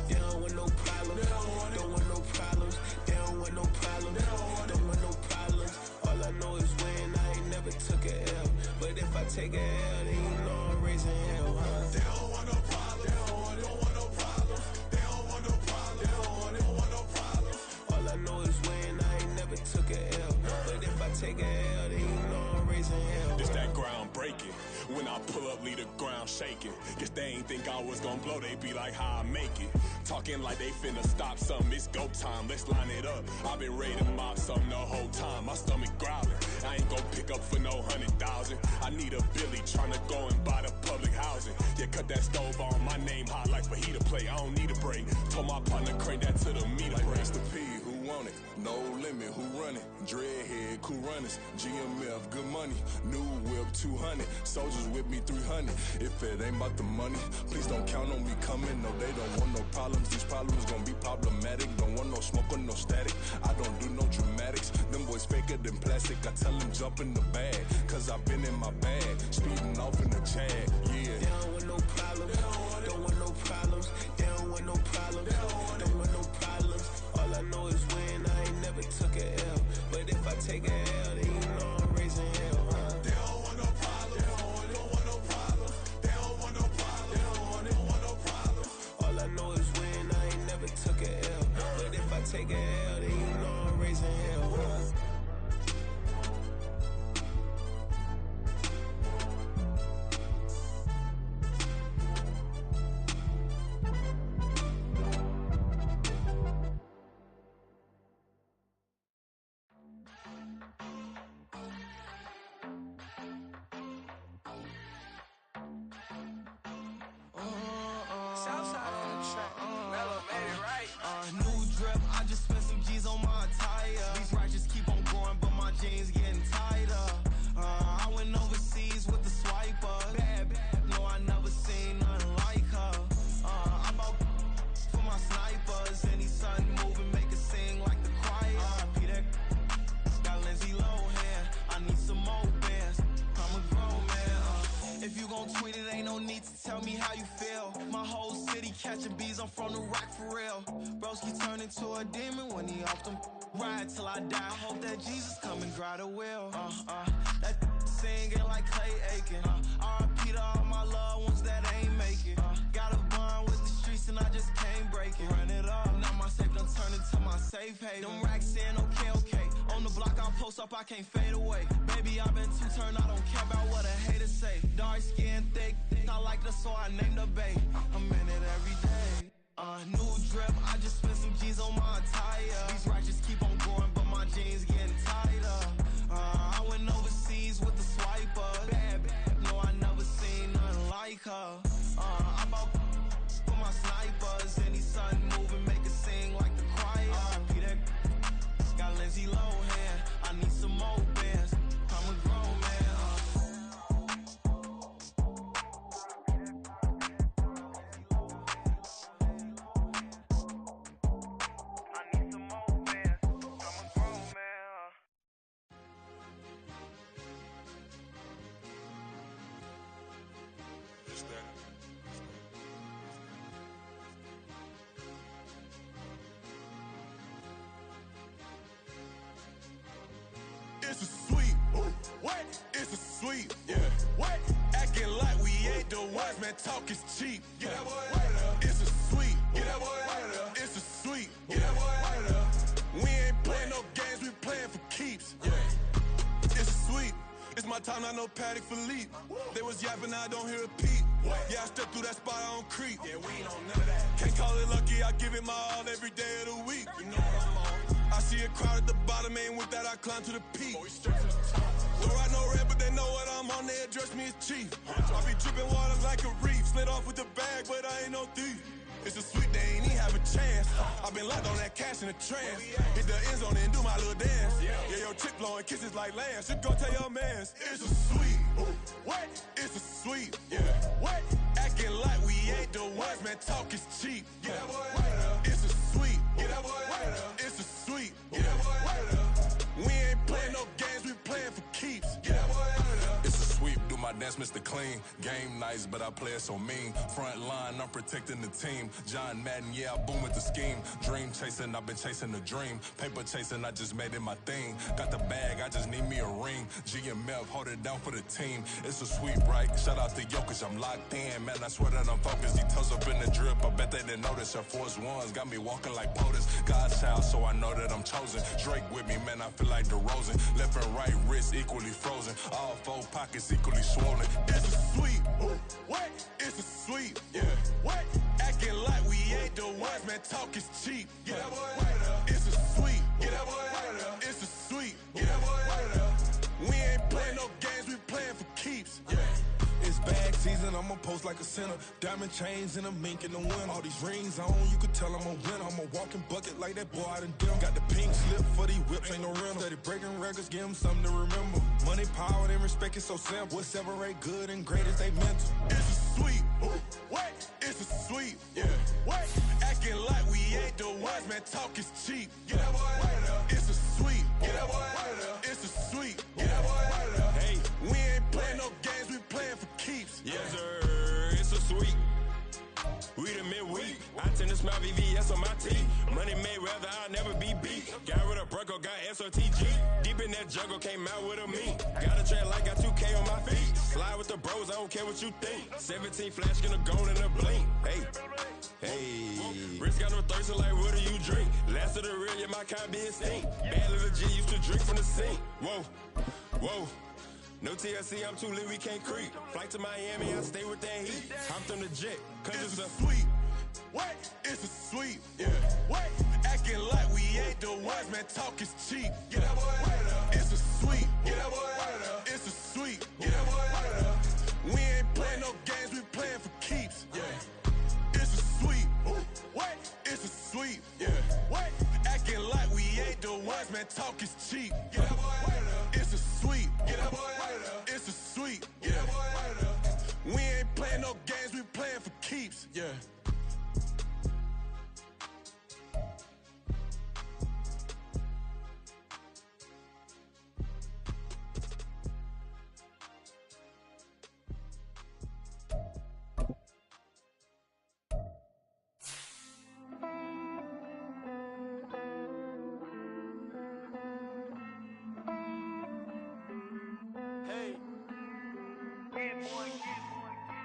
They don't want no problems, don't want no problems. They don't want no problems, don't want no problems. All I know is win, I ain't never took a L. But if I take a L, then you know I'm raising hell, huh? They don't want no problems, they don't want no problems. They don't want no problems, they don't want no problems. All I know is win, I ain't never took a L. But if I take a L, then you know I'm raising hell. It's that ground breaking. When I pull up, leave the ground shaking. Guess they ain't think I was gonna blow, they be like, how I make it. Talking like they finna stop something, it's go time, let's line it up. I've been ready to mop something the whole time, my stomach growling. I ain't gon' pick up for no 100,000. I need a Billy tryna go and buy the public housing. Yeah, cut that stove on, my name hot like fajita play. I don't need a break. Told my partner crank that to the meter break. Mr. P, who want it? No limit, who run it? Dreadhead, cool runners. GMF, good money. New whip, 200. Soldiers with me, 300. If it ain't about the money, please don't count on me coming. No, they don't want no problems. These problems gon' be problematic. Don't want no smoke or no static. I don't do no dramatics. Them boys faker than plastic. I tell them jump in the bag, cause I've been in my bag. Speeding off in the Jag, yeah. They don't want no problems, don't want no problems. They don't want no problems, don't want no problems. All I know is win, I ain't never took a L. But if I take a L, then you know I'm raising hell, huh? They don't want no problems, they don't want no problems. They don't want no problems, they don't want no problems. All I know is win, I ain't never took a L. But if I take a L, then you know I'm raising hell, huh? Southside on the track. Mellow made it right. New drip, I just spent some G's on my attire. These righteous keep on growing, but my jeans getting tighter. I went overseas with the swiper. Bad, no, I never seen nothing like her. I bought for my snipers. Any sun moving, make it sing like the choir. Peter got Lindsay Lohan. I need some more bands. I'm a grown man. If you gon' tweet it, ain't no need to tell me how you feel. My whole city catching bees, I'm from the rock for real. Broski turn into a demon when he off them. Ride till I die, I hope that Jesus come and dry the wheel. That singing like Clay Aiken. R.I.P. to all my loved ones that ain't make it. Got a bond with the streets and I just can't break it. Run it up, now my safe done turn into my safe haven. Them racks in, okay. On the block I post up, I can't fade away. Baby, I've been too turned, I don't care about what a hater say. Dark skin, thick, I like the so I named the bae. I'm in it every day. New drip, I just spent some G's on my attire. These righteous keep on growing, but my jeans getting tighter. I went overseas with the swiper. Bad, no, I never seen nothing like her. I bought for my snipers. Any sun moving, make it sing like the choir. Peter got Lindsay Lohan. I need some more bands. I'm a grown man. It's a sweet, what? It's a sweet, yeah. What? Acting like we ain't the ones, man. Talk is cheap. Get that boy out of there. It's a sweet, get that boy out of there. It's a sweet, get that boy out of there. We ain't playing no games, we playing for keeps. Yeah. It's a sweet. It's my time, not no Paddock Philippe. They was yapping, I don't hear a peep. Yeah, I step through that spot, I don't creep. Yeah, we ain't on none of that. Can't call it lucky, I give it my all every day of the week. You know what I'm on. I see a crowd at the bottom, and with that I climb to the peak. Don't ride no red, but they know what I'm on, they address me as chief. I be dripping water like a reef, slid off with the bag, but I ain't no thief. It's a sweet, they ain't even have a chance. I been locked on that cash in a trance. Hit the end zone and do my little dance. Yeah, your chick blowing kisses like Lance. You go tell your mans. It's a sweet. What? It's a sweep. Yeah. What? Acting like we ain't the ones, man. Talk is cheap. Yeah. It's a sweep. It's a sweep. We ain't playing no games, we playing for keeps. It's a sweep, do my dance, Mr. Clean. Game nice, but I play it so mean. Front line, I'm protecting the team. John Madden, yeah, I boom with the scheme. Dream chasing, I've been chasing the dream. Paper chasing, I just made it my thing. Got the bag, I just need me a ring. G and Mel, hold it down for the team. It's a sweep, right? Shout out to Jokic, I'm locked in. Man, I swear that I'm focused. He toes up in the drip, I bet they didn't notice. Her force ones got me walking like POTUS. God's child, so I know that I'm chosen. Drake with me, man, I feel like DeRozan. Left and right wrist equally frozen. All four pockets equally swollen. It's a sweep. What? It's a sweep. Yeah. What? Acting like we ain't the ones, man. Talk is cheap. Yeah. It's a sweep. It's a sweep. We ain't playing no games, we playing for keeps. Yeah. It's bag season, I'ma post like a sinner. Diamond chains and a mink in the wind. All these rings on, you could tell I'm a winner. I'm a walking bucket like that boy I done did. Got the pink slip for these whips, ain't no rental. Steady breaking records, give them something to remember. Money, power, and respect is so simple. What separate good and great is they mental. It's a sweep. What? It's a sweep. Yeah. What? Acting like we ain't the ones, man. Talk is cheap. Yeah. It's a sweep. It's a sweep. Hey, we ain't playing no games, we playing for keeps. Yes, sir. It's a sweep. We the midweek. I tend to smile VVS on my teeth. Money made rather I'll never be beat. Got rid of Bronco, got SOTG. Deep in that jungle, came out with a meat. Got a track like got 2K on my feet. Slide with the bros, I don't care what you think. 17 flash gonna go in a blink. Hey. Wrist got no thirst, like what do you drink? Last of the real, yeah, my kind be extinct. Bad little G used to drink from the sink. Whoa. No TLC, I'm too lit, we can't creep. Flight to Miami, I stay with that heat. Hopped on the jet, cause it's a sweep. What? It's a sweep. Yeah. What? Acting like we ain't the ones, man. Talk is cheap. Yeah. It's a sweep. It's a sweep. We ain't playing no games, we playing for keeps. Yeah. It's a sweep. What? It's a sweep. Yeah. What? Acting like we ain't the ones, man. Talk is cheap. Yeah. It's a sweep. It's a sweep. Yeah. We ain't playing no games, we playing for keeps. Yeah.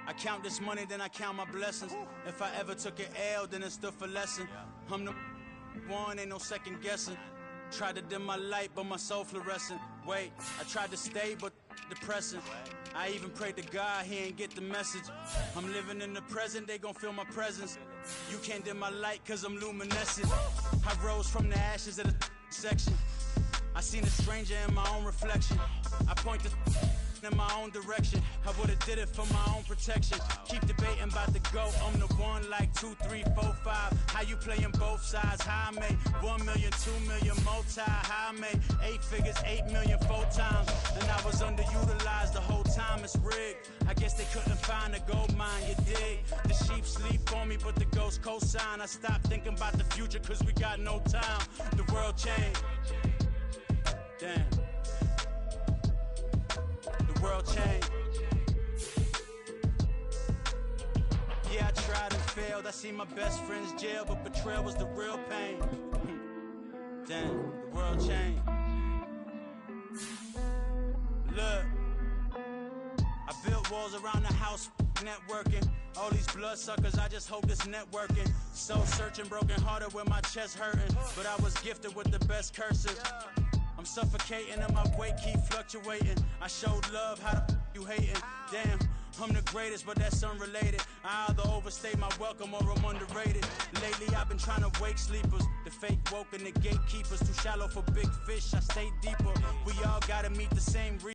I count this money, then I count my blessings. If I ever took an L, then it stood for lesson. I'm the one, ain't no second guessing. Tried to dim my light, but my soul fluorescent. Wait, I tried to stay, but depressing. I even prayed to God, he ain't get the message. I'm living in the present, they gon' feel my presence. You can't dim my light, cause I'm luminescent. I rose from the ashes of the section. I seen a stranger in my own reflection. I point the in my own direction. I would've did it for my own protection. Keep debating about the go. I'm the one like 2, 3, 4, 5. How you playing both sides? How I made 1 million, 2 million, multi. How I made 8 figures, 8 million 4 times. And I was underutilized the whole time. It's rigged. I guess they couldn't find a gold mine. You dig? The sheep sleep on me, but the ghost co-sign. I stopped thinking about the future, cause we got no time. The world changed. Damn. The world changed. Yeah, I tried and failed. I seen my best friends jail, but betrayal was the real pain. Damn, the world changed. Look, I built walls around the house, networking. All these bloodsuckers, I just hope this networking. Soul searching, broken hearted with my chest hurting. But I was gifted with the best curses. I'm suffocating and my weight keep fluctuating. I showed love, how the you hating? Damn, I'm the greatest, but that's unrelated. I either overstay my welcome or I'm underrated. Lately I've been trying to wake sleepers. The fake woke and the gatekeepers. Too shallow for big fish, I stay deeper. We all gotta meet the same